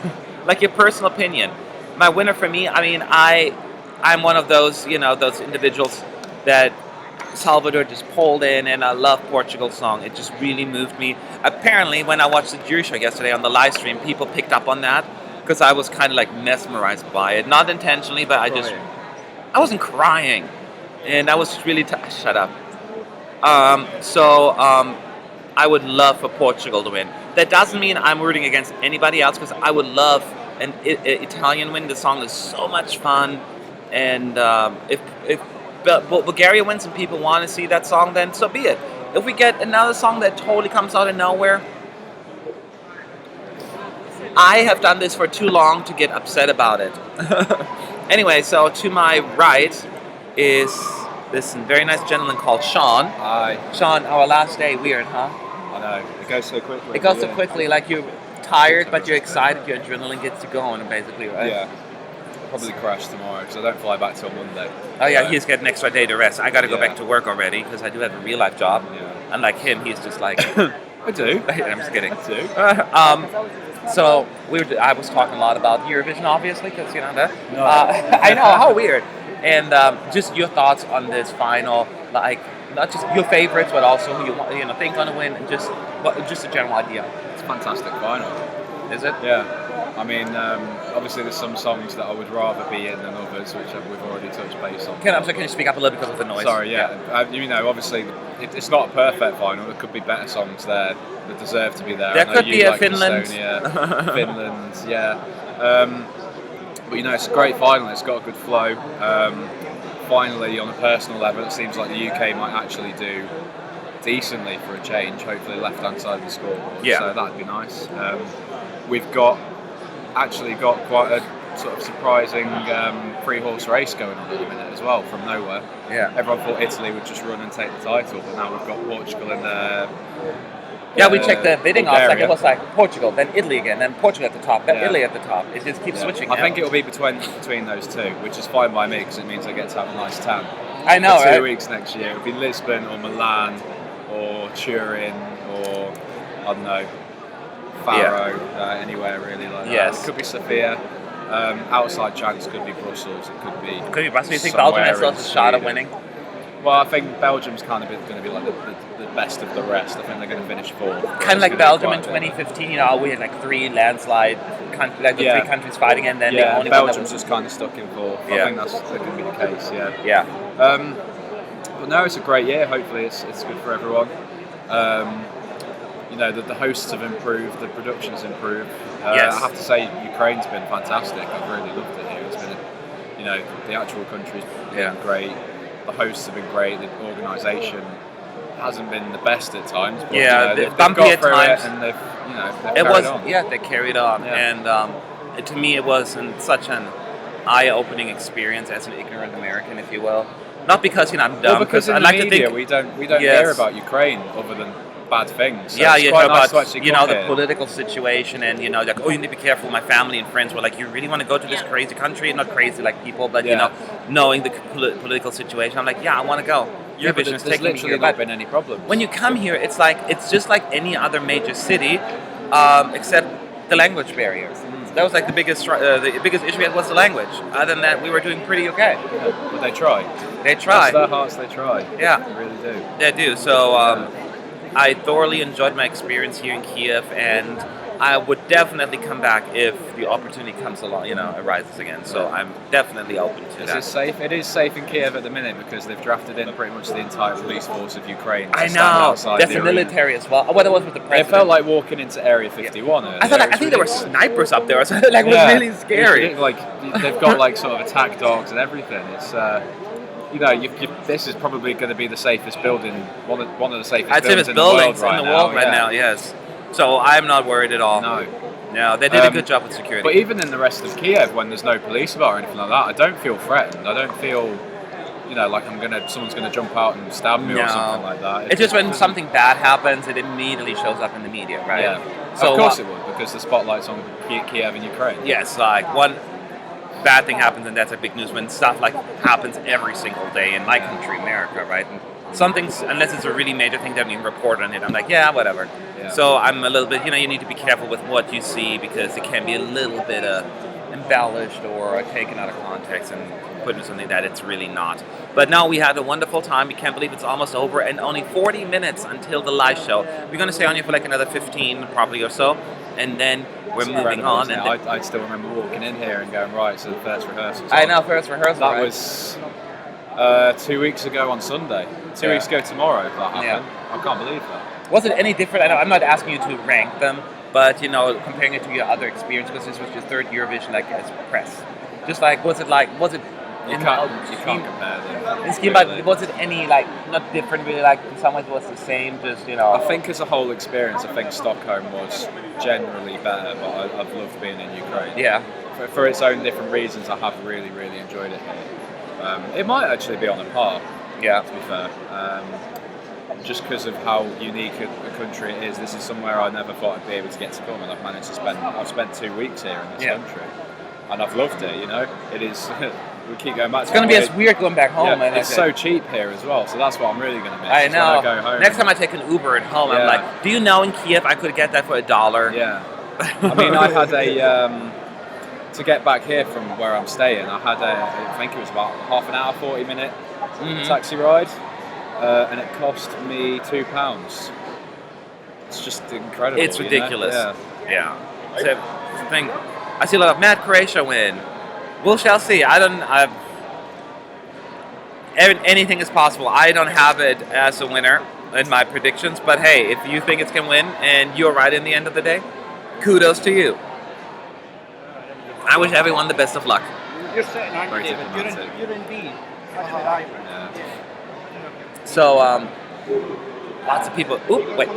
Like your personal opinion. My winner for me, I mean, I'm one of those, those individuals that Salvador just pulled in, and I love Portugal's song. It just really moved me. Apparently, when I watched the Jury show yesterday on the live stream, people picked up on that because I was kind of like mesmerized by it. Not intentionally, but I wasn't crying. And I was really, shut up. I would love for Portugal to win. That doesn't mean I'm rooting against anybody else, because I would love an Italian win. The song is so much fun. And if Bulgaria wins and people want to see that song, then so be it. If we get another song that totally comes out of nowhere, I have done this for too long to get upset about it. Anyway, so to my right is this very nice gentleman called Sean. Hi. Sean, our last day, weird, huh? I know. It goes so quickly. It goes so quickly, like you're tired, but you're excited, your adrenaline gets you going, basically, right? Yeah. I'll probably crash tomorrow because I don't fly back till Monday. Oh yeah, he's got an extra day to rest. I got to go Yeah. back to work already because I do have a real life job. Yeah. Unlike him, he's just like, I do. I'm just kidding. I do. So I was talking a lot about Eurovision, obviously, because that. No. I know, how weird. And just your thoughts on this final, like not just your favorites, but also who you think gonna win, and just a general idea. It's a fantastic final. Is it? Yeah. I mean, obviously there's some songs that I would rather be in than others, which we've already touched base on. Can you speak up a little because of the noise? Sorry, yeah. Obviously it's not a perfect final. There could be better songs there that deserve to be there. There I know could you be a like Finland. Estonia, Finland, yeah. But it's a great final. It's got a good flow. Finally, on a personal level, it seems like the UK might actually do decently for a change. Hopefully, left-hand side of the scoreboard. Yeah. So that'd be nice. We've actually got quite a sort of surprising three-horse race going on at the minute as well, from nowhere. Yeah. Everyone thought Italy would just run and take the title, but now we've got Portugal and Yeah, we checked the bidding odds. Like Bulgaria. it was like Portugal, then Italy again, then Portugal at the top, then Yeah. Italy at the top. It just keeps switching. I think it'll be between those two, which is fine by me because it means I get to have a nice tan. I know, for 2 right? weeks next year. It'll be Lisbon or Milan or Turin or I don't know, Faro, anywhere really like that. Yes. It could be Sofia. Outside chance could be Brussels. It could be. Could you possibly think Belgium has somewhere still in a shot of Sweden. winning? Well, I think Belgium's kind of going to be like the best of the rest. I think they're going to finish fourth. Kind of like It's gonna be Belgium in quite a bit. 2015. We had like three landslide, Yeah. three countries fighting, and then the Yeah, only one that Belgium's was. just kind of stuck in fourth. Yeah. I think that's going to be the case. Yeah. Yeah. But no, it's a great year. Hopefully, it's good for everyone. The hosts have improved, the production's improved. Yes. I have to say, Ukraine's been fantastic. I've really loved it here. It's been, the actual country's been great. The hosts have been great. The organisation hasn't been the best at times. But, Yeah, they've bumpy got at through times. it and they've It carried was, on. yeah, they carried on, Yeah. and to me, it was such an eye-opening experience as an ignorant American, if you will. Not because I'm dumb, Well, because in I the like media to think. we don't Yes. hear about Ukraine other than bad things. So Yeah, it's you quite hear nice to about actually come the here. political situation, and like, oh, you need to be careful. My family and friends were like, you really want to go to this crazy country? Not crazy like people, but Yeah. knowing the political situation, I'm like, yeah, I want to go. Yeah, but Eurovision is there's taking me literally here. not But been any problems. when you come here, it's just like any other major city, except the language barriers. That was like the biggest issue we had was the language. Other than that, we were doing pretty okay. But they try. They Bless tried. their hearts, they try. Yeah. They really do. They do. So I thoroughly enjoyed my experience here in Kiev, and I would definitely come back if the opportunity comes along, arises again. So I'm definitely open to Is that. it safe? It is safe in Kiev at the minute because they've drafted in pretty much the entire police force of Ukraine. to I stand know. outside That's the the arena. military as well. What it was with the It president. felt like walking into Area 51. earlier. I thought. It I was think there were ridiculous. snipers up there. Or something. Like, it was really scary. They've got like sort of attack dogs and everything. It's this is probably going to be the safest building, one of the safest I'd say buildings it's in the world buildings right in the world now. right yeah. now. Yes. So I'm not worried at all. No, they did a good job with security. But even in the rest of Kiev, when there's no police about or anything like that, I don't feel threatened. I don't feel, like someone's gonna jump out and stab me or something like that. It's just when something bad happens, it immediately shows up in the media, right? Yeah. So of course it would, because the spotlight's on Kiev and Ukraine. Yes, like one bad thing happens, and that's a big news. When stuff like happens every single day in my country, America, right? And something's, unless it's a really major thing, they haven't even reported on it. I'm like, yeah, whatever. Yeah. So I'm a little bit, you need to be careful with what you see because it can be a little bit embellished or taken out of context and put in something that it's really not. But no, we had a wonderful time. We can't believe it's almost over, and only 40 minutes until the live show. We're going to stay on here for like another 15 probably or so, and then we're moving on. And I still remember walking in here and going, right, so the first rehearsal. I know, first rehearsal. That right? was 2 weeks ago on Sunday. 2 weeks ago tomorrow that happened. Yeah. I can't believe that. Was it any different? I know I'm not asking you to rank them, but comparing it to your other experience, because this was your third Eurovision, like as press. Just like, was it? You can't compare them. In scheme, but was it any not different? Really, like in some ways, it was the same. Just I think as a whole experience, I think Stockholm was generally better, but I've loved being in Ukraine. Yeah. For its own different reasons, I have really, really enjoyed it here. It might actually be on a par. Yeah. To be fair, just because of how unique a country it is, this is somewhere I never thought I'd be able to get to come, and I've managed to spend. I've spent 2 weeks here in this country, and I've loved it. It is. We keep going back. It's going to be as weird going back home. Yeah, it's so cheap here as well, so that's what I'm really going to miss. I know. When I go home. Next time I take an Uber at home, I'm like, do you know in Kiev I could get that for $1? Yeah. I mean, I had a to get back here from where I'm staying. I think it was about half an hour, 40-minute taxi ride, and it cost me £2. It's just incredible. It's ridiculous. Yeah. So, the thing. I see a lot of Mad Croatia win. We shall see. Anything is possible. I don't have it as a winner in my predictions, but hey, if you think it can win and you're right in the end of the day, kudos to you. I wish everyone the best of luck. You're sitting, aren't Very you, David? diplomatic. You're in B. Right. Yeah. So, lots of people. Oop, wait.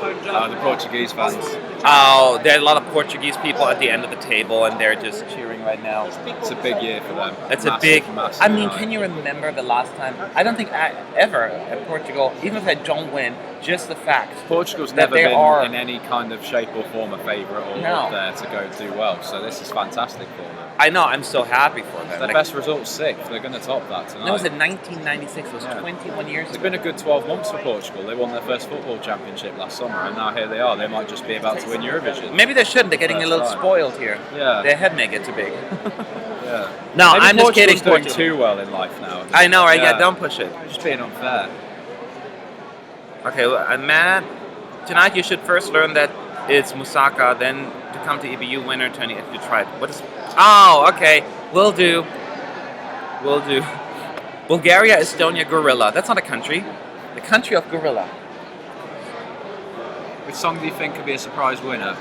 The Portuguese fans. Oh, there are a lot of Portuguese people at the end of the table, and they're just cheering right now. It's a big year for them. It's Massive. I mean, can you remember the last time? I don't think ever at Portugal, even if they don't win, just the fact Portugal's that never they been are in any kind of shape or form a favourite or No. there to go do well. So this is fantastic for them. I know, I'm so happy for them. Their best result's sixth. They're going to top that tonight. That was in 1996. It was 21 years It's ago. been a good 12 months for Portugal. They won their first football championship last summer, and now here they are. They might just be about to win Eurovision. Maybe they shouldn't. They're getting a little First time. spoiled here. Yeah. Their head may get too big. Yeah. No, Maybe I'm just kidding. Portugal's doing Portugal. too well in life now. I know, right? Yeah, don't push it. Just being unfair. Okay, well, Matt, tonight you should first learn that it's Musaka, then to come to EBU winner, turning it to try. What is? Oh, okay. Will do. Bulgaria, Estonia, Gorilla. That's not a country. The country of Gorilla. Which song do you think could be a surprise winner?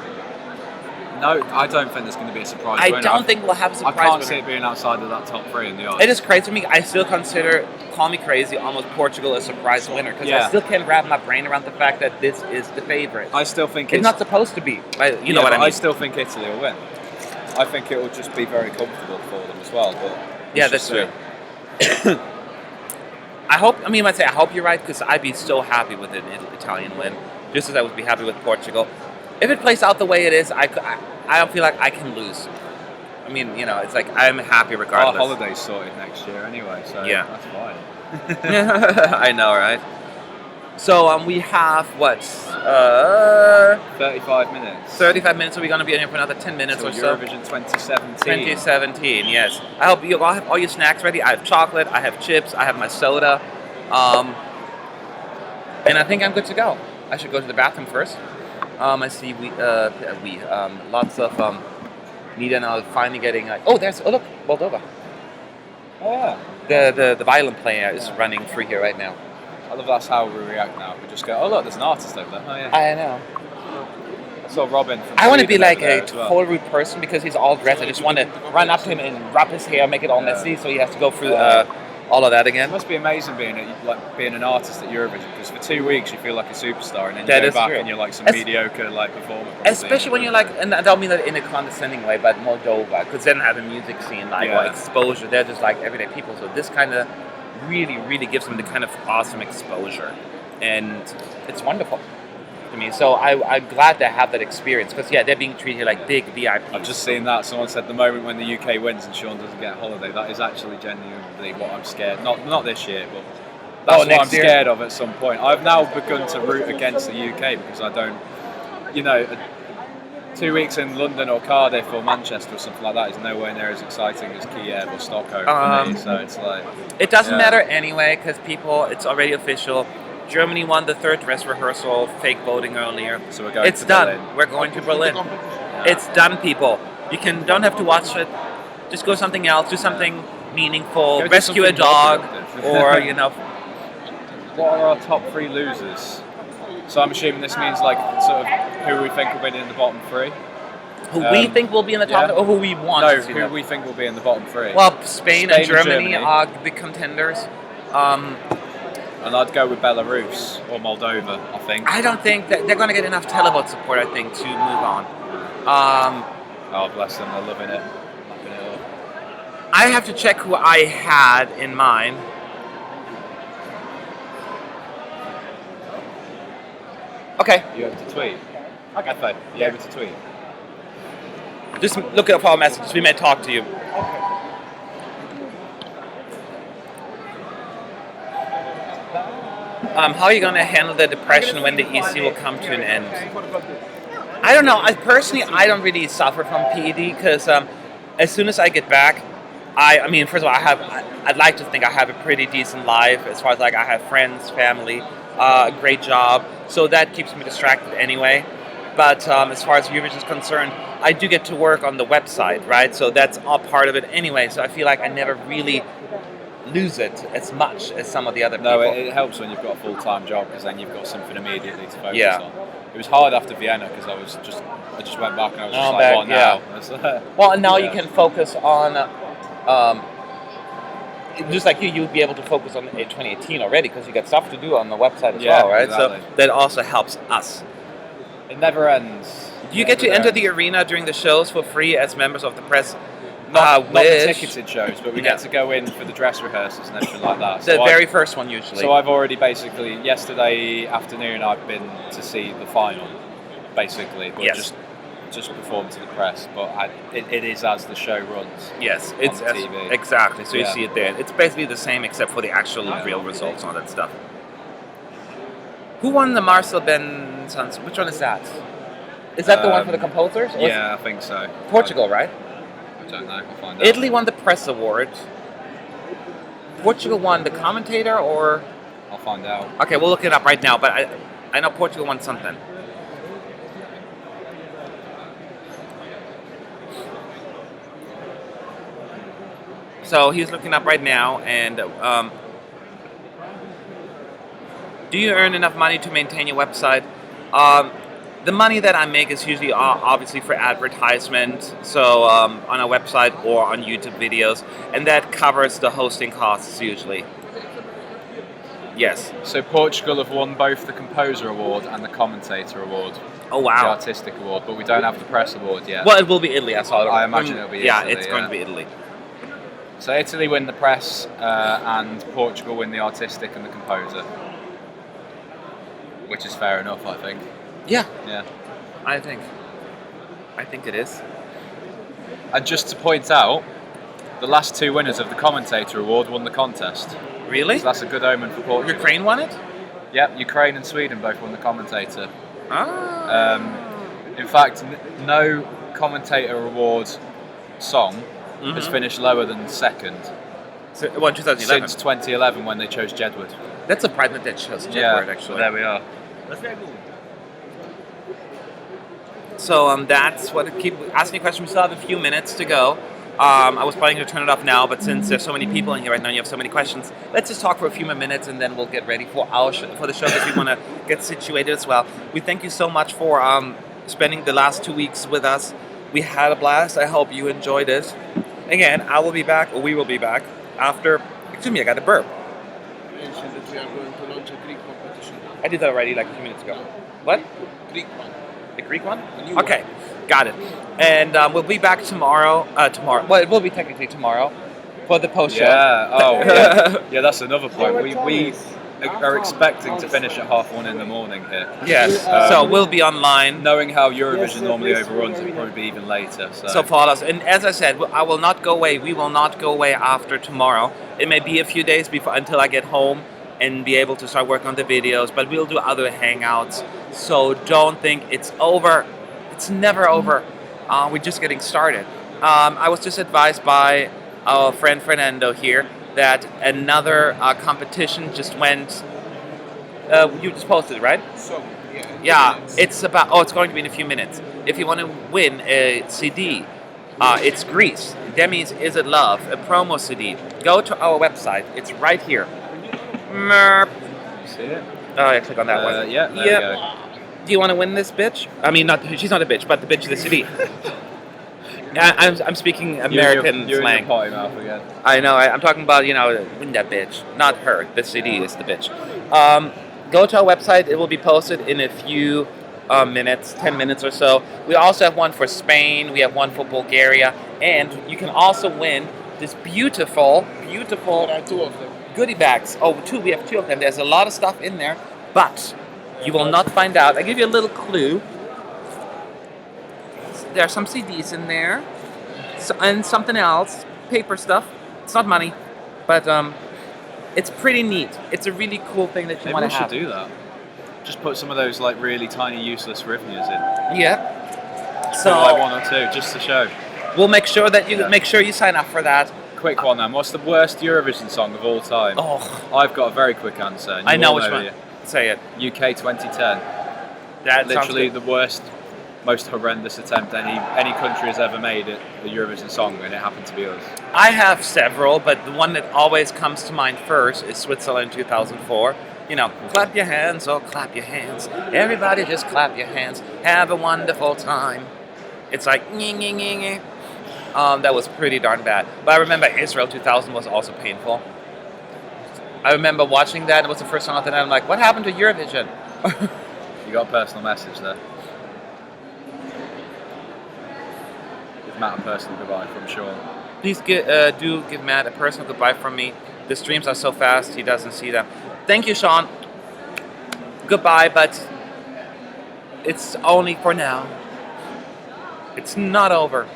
No, I don't think there's going to be a surprise winner. I don't think we'll have a surprise I can't winner. see it being outside of that top three in the odds. It is crazy to me. I still consider, call me crazy, almost Portugal a surprise winner because I still can't wrap my brain around the fact that this is the favorite. I still think it's not supposed to be. You know what I mean? I still think Italy will win. I think it will just be very comfortable for them as well. But yeah, that's true. I hope you're right because I'd be so happy with an Italian win, just as I would be happy with Portugal. If it plays out the way it is, I don't feel like I can lose. I mean, it's like I'm happy regardless. Our holiday's sorted next year anyway, so that's fine. I know, right? So we have what? 35 minutes. 35 minutes. So we're going to be in here for another 10 minutes or so. Eurovision 2017. 2017, yes. I hope you all have all your snacks ready. I have chocolate, I have chips, I have my soda. And I think I'm good to go. I should go to the bathroom first. I see lots of Nida now finally getting look, Moldova. Oh yeah. The violin player is running through here right now. I love that's how we react now. We just go, oh look, there's an artist over there. Oh yeah. I know. I saw Robin from I want to be Sweden like over there a as well. total rude person because he's all dressed. I just want to run up to him and wrap his hair, make it all messy, so he has to go through all of that It again. must be amazing being an artist at Eurovision because for 2 weeks you feel like a superstar and then That you is go back true. and you're like some Es- mediocre performer. probably. Especially when you're and I don't mean that in a condescending way, but Moldova, because they don't have a music scene or exposure. They're just like everyday people. So this kind of really, really gives them the kind of awesome exposure, and it's wonderful. to me. So I'm glad to have that experience because they're being treated like big VIPs. I've just seen that. Someone said the moment when the UK wins and Sean doesn't get a holiday, that is actually genuinely what I'm scared. Not this year, but that's what I'm next year? scared of at some point. I've now begun to root against the UK because I don't, 2 weeks in London or Cardiff or Manchester or something like that is nowhere near as exciting as Kiev or Stockholm for me. So it's like it doesn't matter anyway because it's already official. Germany won the third dress rehearsal, fake voting earlier. So we're going. It's to done. Berlin. We're going to Berlin. It's done, people. You don't have to watch it. Just go something else. Do something meaningful. Go do Rescue a something dog, productive. or What are our top 3 losers? So I'm assuming this means like sort of who we think will be in the bottom 3. who we think will be in the top, or who we want No, to see. who we think will be in the bottom 3. Well, Spain and Germany are big contenders. And I'd go with Belarus or Moldova, I think. I don't think that they're going to get enough televote support, I think, to move on. Oh, bless them, they're loving it. Lapping it up. I have to check who I had in mind. Okay. You able to tweet? Okay. You able to tweet? Just look up our messages. We may talk to you. How are you going to handle the depression when the EC will come to an end? I don't know. I don't really suffer from PED because as soon as I get back, I mean, first of all, I'd like to think I have a pretty decent life as far as like I have friends, family, a great job, so that keeps me distracted anyway. But as far as Eurovision is concerned, I do get to work on the website, right? So that's all part of it anyway. So I feel like I never really lose it as much as some of the other people. No, it helps when you've got a full-time job because then you've got something immediately to focus on. It was hard after Vienna because I just went back and I was just like, what now? Well, and now you can focus on, just like you'd be able to focus on 2018 already because you got stuff to do on the website as well, right? Exactly. So that also helps us. It never ends. Do you get to enter the arena during the shows for free as members of the press? Not the ticketed shows, but we get to go in for the dress rehearsals and everything like that. The very first one usually. So I've already basically, yesterday afternoon I've been to see the final, basically, but just perform to the press. But it is as the show runs. Yes, it's on TV. Exactly. So you see it there. It's basically the same except for the actual real results and all that stuff. Who won the Marcel Ben-Sans? Which one is that? Is that the one for the composers? Or Yeah, I think so. Portugal, right? I don't know. I'll find out. Italy won the press award. Portugal won the commentator, or I'll find out. okay, we'll look it up right now. But I know Portugal won something. So he's looking up right now, and do you earn enough money to maintain your website? The money that I make is usually obviously for advertisement, so on a website or on YouTube videos, and that covers the hosting costs usually. Yes. So Portugal have won both the Composer Award and the Commentator Award. Oh wow. The Artistic Award, but we don't have the Press Award yet. Well, it will be Italy. I saw it. I imagine it'll be Italy. Yeah, it's going to be Italy. So Italy win the Press, and Portugal win the Artistic and the Composer, which is fair enough, I think. Yeah. Yeah. I think it is. And just to point out, the last 2 winners of the Commentator Award won the contest. Really? So that's a good omen for Portugal. Ukraine won it? Yep, Ukraine and Sweden both won the Commentator. Ah. In fact, no Commentator Award song has finished lower than second. So, well, 2011. Since 2011 when they chose Jedward. That's surprising that chose Jedward, actually. There we are. That's very good. So that's what. Keep asking questions. We still have a few minutes to go. I was planning to turn it off now, but since there's so many people in here right now, and you have so many questions, let's just talk for a few more minutes, and then we'll get ready for for the show because we want to get situated as well. We thank you so much for spending the last 2 weeks with us. We had a blast. I hope you enjoyed it. Again, I will be back, or we will be back after. Excuse me, I got a burp. Mentioned that we are going to launch a Greek competition. I did that already like a few minutes ago. What? Greek one. The Greek one? The new Okay, got it. And we'll be back tomorrow. Well, it will be technically tomorrow for the post show. Yeah. Oh, yeah. Yeah, that's another point. are expecting to finish at 1:30 in the morning here. Yes. So we'll be online. Knowing how Eurovision normally overruns, it'll probably be even later. So follow us. And as I said, I will not go away. We will not go away after tomorrow. It may be a few days before until I get home and be able to start working on the videos. But we'll do other hangouts. So don't think it's over. It's never over. We're just getting started. I was just advised by our friend Fernando here that another competition just went. You just posted it, right? So, Yeah, it's about. Oh, it's going to be in a few minutes. If you want to win a CD, it's Greece. Demi's Is It Love, a promo CD. Go to our website. It's right here. Merp. See it? Oh, yeah, click on that one. Yeah, there you go. Do you want to win this bitch? I mean, not she's not a bitch, but the bitch of the CD. I'm speaking American you're slang. in your potty mouth again. I know. I'm talking about, win that bitch. Not her. The CD is the bitch. Go to our website. It will be posted in a few minutes, 10 minutes or so. We also have one for Spain. We have one for Bulgaria. And you can also win this beautiful there are two of them. goodie bags. Oh, two. We have two of them. There's a lot of stuff in there. But you will not find out. I'll give you a little clue. There are some CDs in there, and something else, paper stuff. It's not money, but it's pretty neat. It's a really cool thing that you Maybe want we to should have. do that. Just put some of those like really tiny useless rhythms in. Yeah. So like So one or two, just to show. we'll make sure that you Yeah. sign up for that. Quick one then. What's the worst Eurovision song of all time? Oh, I've got a very quick answer. and I you know all which one. it. Say it. UK 2010. That Literally sounds the worst, most horrendous attempt any country has ever made at the Eurovision song, and it happened to be us. good. I have several, but the one that always comes to mind first is Switzerland 2004. Clap your hands, oh clap your hands. Everybody just clap your hands. Have a wonderful time. It's like, nyeh, nyeh, nyeh, nyeh. That was pretty darn bad. But I remember Israel 2000 was also painful. I remember watching that. It was the first song of the night. I'm like, what happened to Eurovision? You got a personal message there. Give Matt a personal goodbye from Sean. Please do give Matt a personal goodbye from me. The streams are so fast, he doesn't see them. Thank you, Sean. Goodbye, but it's only for now. It's not over.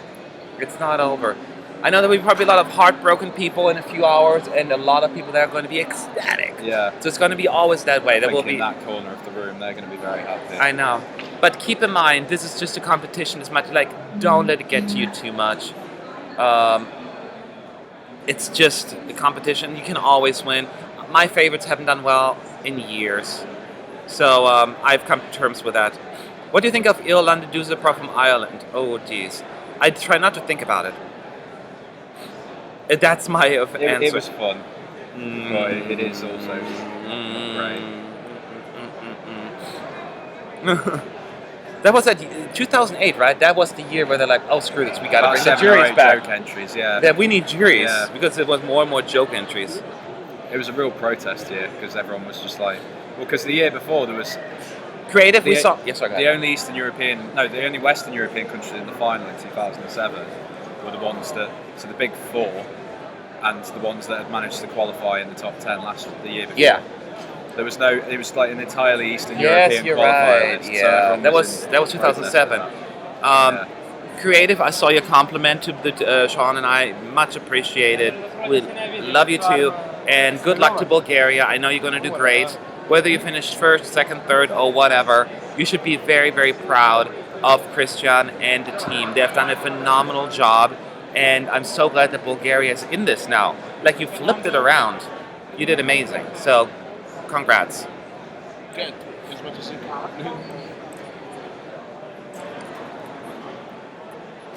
It's not over. I know that we've probably a lot of heartbroken people in a few hours, and a lot of people that are going to be ecstatic. Yeah. So it's going to be always that way. I There will think in be. that corner of the room, they're going to be very happy. I know. But keep in mind, this is just a competition. As much like, don't let it get to you too much. It's just a competition. You can always win. My favorites haven't done well in years. So I've come to terms with that. What do you think of Ireland Duzapra from Ireland? Oh, geez. I try not to think about it. That's my answer. It was fun, but it is also great. That was at 2008, right? That was the year where they're like, oh, screw this. We got to About bring the 7 or juries 8 back. joke entries, yeah. Yeah, we need juries Yeah. because it was more and more joke entries. It was a real protest year because everyone was just like, well, because the year before there was Creative, we The- saw. Yes, sorry, go the ahead. only the only Western European countries in the final in 2007 were the ones that, so the big four, and the ones that had managed to qualify in the top 10 the year before. Yeah. There was it was like an entirely Eastern Yes, European you're qualifier right. list. so Yeah, everyone that in was protest 2007. of that. Creative, I saw your compliment to the Sean and I. Much appreciated. We love you too, and good luck to Bulgaria. I know you're going to do great. Whether you finish first, second, third, or whatever, you should be very, very proud of Christian and the team. They have done a phenomenal job, and I'm so glad that Bulgaria is in this now. Like, you flipped it around. You did amazing. So, congrats. Good. Is what you said.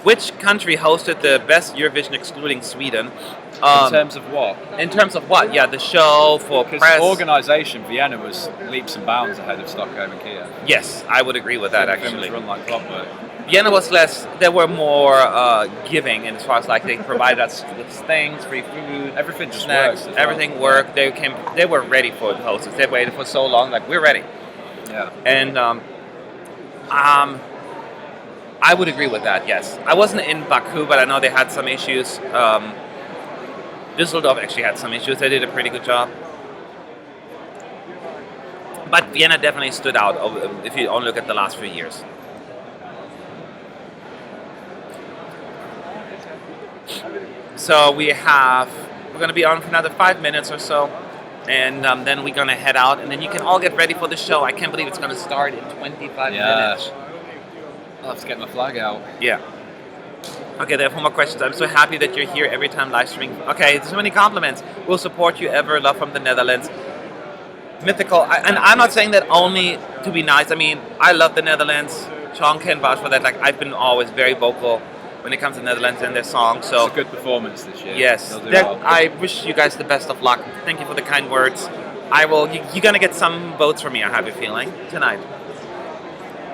Which country hosted the best Eurovision excluding Sweden? In terms of what? In terms of what? Yeah, the show for Because press. organisation, Vienna was leaps and bounds ahead of Stockholm and Kiev. Yes, I would agree with that Everything actually. was run like clockwork. Vienna was less. They were more giving, and as far as like they provided us with things, free food, Everything just snacks, works as well. everything worked. They were ready for the hostess. They waited for so long. Like, we're ready. Yeah. And I would agree with that. Yes, I wasn't in Baku, but I know they had some issues. Düsseldorf actually had some issues. They did a pretty good job. Vienna definitely stood out if you only look at the last few years. So we're going to be on for another 5 minutes or so, and then we're going to head out, and then you can all get ready for the show. I can't believe it's going to start in 25 minutes. I'll have to get my flag out. Yeah. Okay, there are 4 more questions. I'm so happy that you're here every time live streaming. Okay, so many compliments. We'll support you ever. Love from the Netherlands. Mythical. And I'm not saying that only to be nice. I mean, I love the Netherlands. Sean can vouch for that. Like, I've been always very vocal when it comes to the Netherlands and their songs. So It's a good performance this year. yes, They'll do well. I wish you guys the best of luck. Thank you for the kind words. I will. You're gonna get some votes from me. I have a feeling tonight.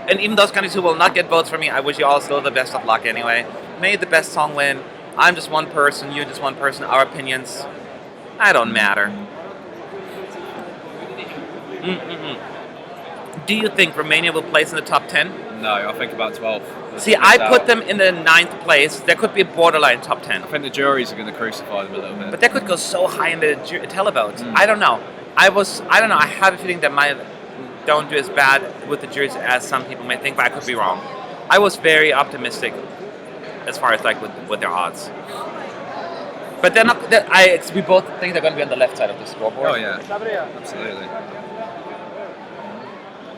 And even those countries who will not get votes from me, I wish you all still the best of luck anyway. May the best song win. I'm just one person. You're just one person. Our opinions, I don't matter. Do you think Romania will place in the top 10? No, I think about 12. See, I put them in the 9th place. There could be a borderline top 10. I think the juries are going to crucify them a little bit. But that could go so high in the televotes. I don't know. I don't know. I have a feeling that my don't do as bad with the juries as some people may think, but I could be wrong. I was very optimistic as far as like with their odds. But they're not. We both think they're going to be on the left side of the scoreboard. Oh yeah, absolutely.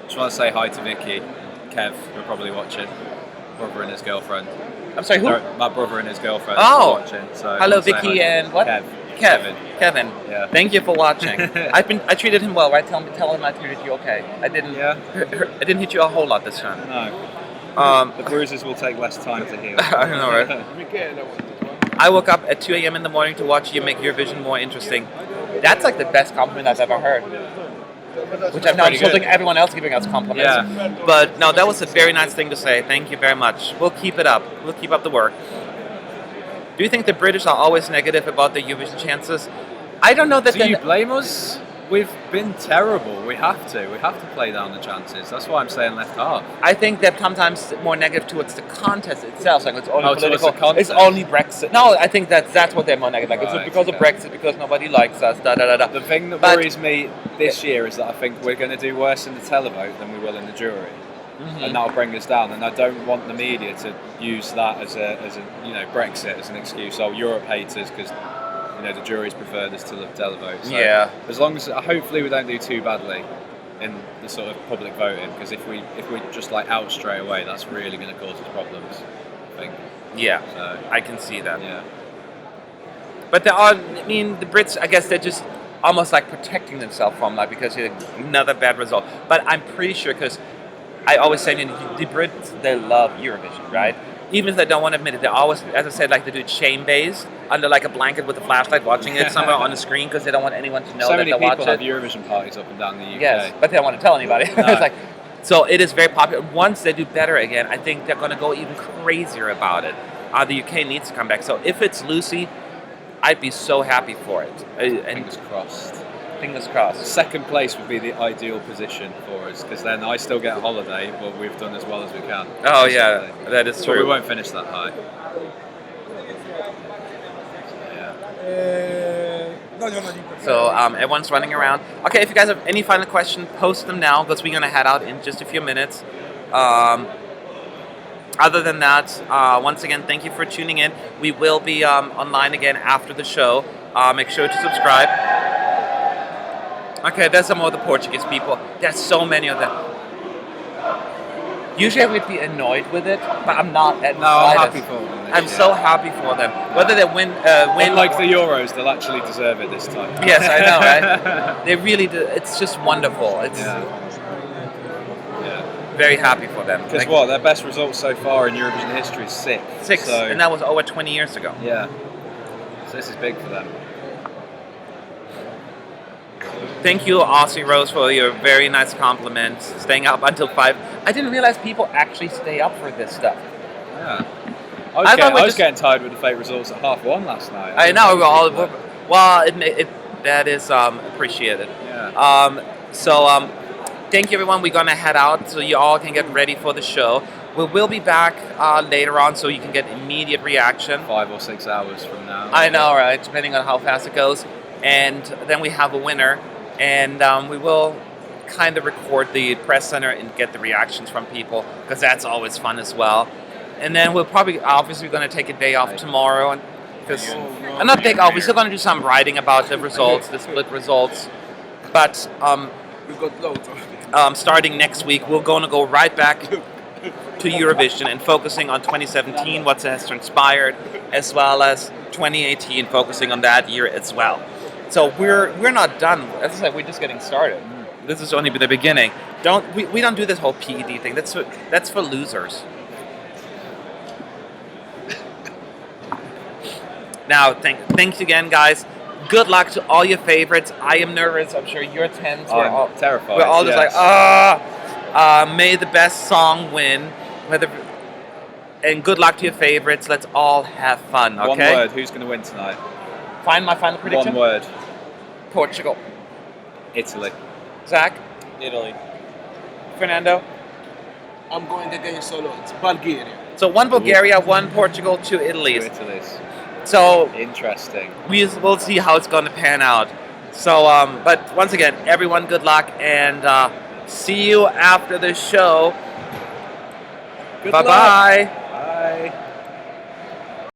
Just want to say hi to Vicky, Kev, who are probably watching. Brother and his girlfriend. I'm sorry, who? My brother and his girlfriend Oh. are watching. So Hello, I wanna say Vicky hi. and what? Kevin. Yeah. Thank you for watching. I treated him well, right? Tell him I treated you okay. I didn't hit you a whole lot this time. No. The bruises will take less time to heal. I know, right? I woke up at 2 a.m. in the morning to watch you make Eurovision more interesting. That's like the best compliment I've ever heard. Which I'm now insulting everyone else giving us compliments. Yeah. But no, that was a very nice thing to say. Thank you very much. We'll keep it up. We'll keep up the work. Do you think the British are always negative about the Eurovision chances? I don't know that. Do you blame us? We've been terrible. We have to play down the chances. That's why I'm saying left half. I think they're sometimes more negative towards the contest itself. Like it's only towards political. the contest. It's only Brexit. No, I think that's what they're more negative. Like Right, it's because of Brexit, because nobody likes us. Da da da da. The thing that worries me this year is that I think we're going to do worse in the televote than we will in the jury. And that'll bring us down. And I don't want the media to use that as a Brexit as an excuse. Oh, Europe hates us because the juries preferred us to the televote. So Yeah. As long as hopefully we don't do too badly in the sort of public voting, because if we just like out straight away, that's really going to cause us problems. I think. Yeah, So, I can see that. yeah. But there are. I mean, the Brits. I guess they're just almost like protecting themselves from that because another bad result. But I'm pretty sure because I always say the Brits, they love Eurovision, right? Even if they don't want to admit it, they always, as I said, like they do it shame-based under like a blanket with a flashlight, watching it somewhere on the screen because they don't want anyone to know So that many they watch people have it. Eurovision parties up and down the UK. Yes, but they don't want to tell anybody. No. It's like, so it is very popular. Once they do better again, I think they're going to go even crazier about it. The UK needs to come back. So if it's Lucy, I'd be so happy for it. And Fingers crossed. fingers crossed. Second place would be the ideal position for us, because then I still get a holiday, but we've done as well as we can. Oh yeah, that is So we true. won't finish that high. So everyone's running around. Okay, if you guys have any final question, post them now because we're gonna head out in just a few minutes. Other than that, once again, thank you for tuning in. We will be online again after the show. Make sure to subscribe. Okay, there's some more of the Portuguese people. There's so many of them. Usually I would be annoyed with it, but I'm not. No, I'm happy for them. I'm so happy for them. Whether they win. Like the Euros, they'll actually deserve it this time. Yes, I know, right? They really do. It's just wonderful. It's very happy for them. Because what? Their best result so far in Eurovision history is 6. 6, So, and that was over 20 years ago. yeah. So this is big for them. Thank you, Aussie Rose, for your very nice compliments. Staying up until 5. I didn't realize people actually stay up for this stuff. Yeah. I I thought we was just- getting tired with the fake results at 1:30 last night. I know. Well, that is appreciated. Yeah. Thank you, everyone. We're going to head out so you all can get ready for the show. We will be back later on so you can get immediate reaction. 5 or 6 hours from now. I know, right? Depending on how fast it goes. And then we have a winner. And we will kind of record the press center and get the reactions from people because that's always fun as well. And then we'll probably obviously going to take a day off tomorrow, and because I'm not take off. We're still going to do some writing about the results, the split results. But We got loads of starting next week, we're going to go right back to Eurovision and focusing on 2017, what has transpired, as well as 2018, focusing on that year as well. So we're not done. As I said, we're just getting started. This is only the beginning. We don't do this whole PED thing. That's for losers. Now, thanks again, guys. Good luck to all your favorites. I am nervous. I'm sure you're tense. I'm terrified. We're all just like, may the best song win. And good luck to your favorites. Let's all have fun, okay? One word. Who's going to win tonight? Find my final prediction. One word. Portugal. Italy. Zach? Italy. Fernando? I'm going against all odds. Bulgaria. So one Bulgaria, one Portugal, two Italy. Two Italys. So Interesting. we'll see how it's going to pan out. So, but once again, everyone, good luck, and see you after the show. Good Bye-bye.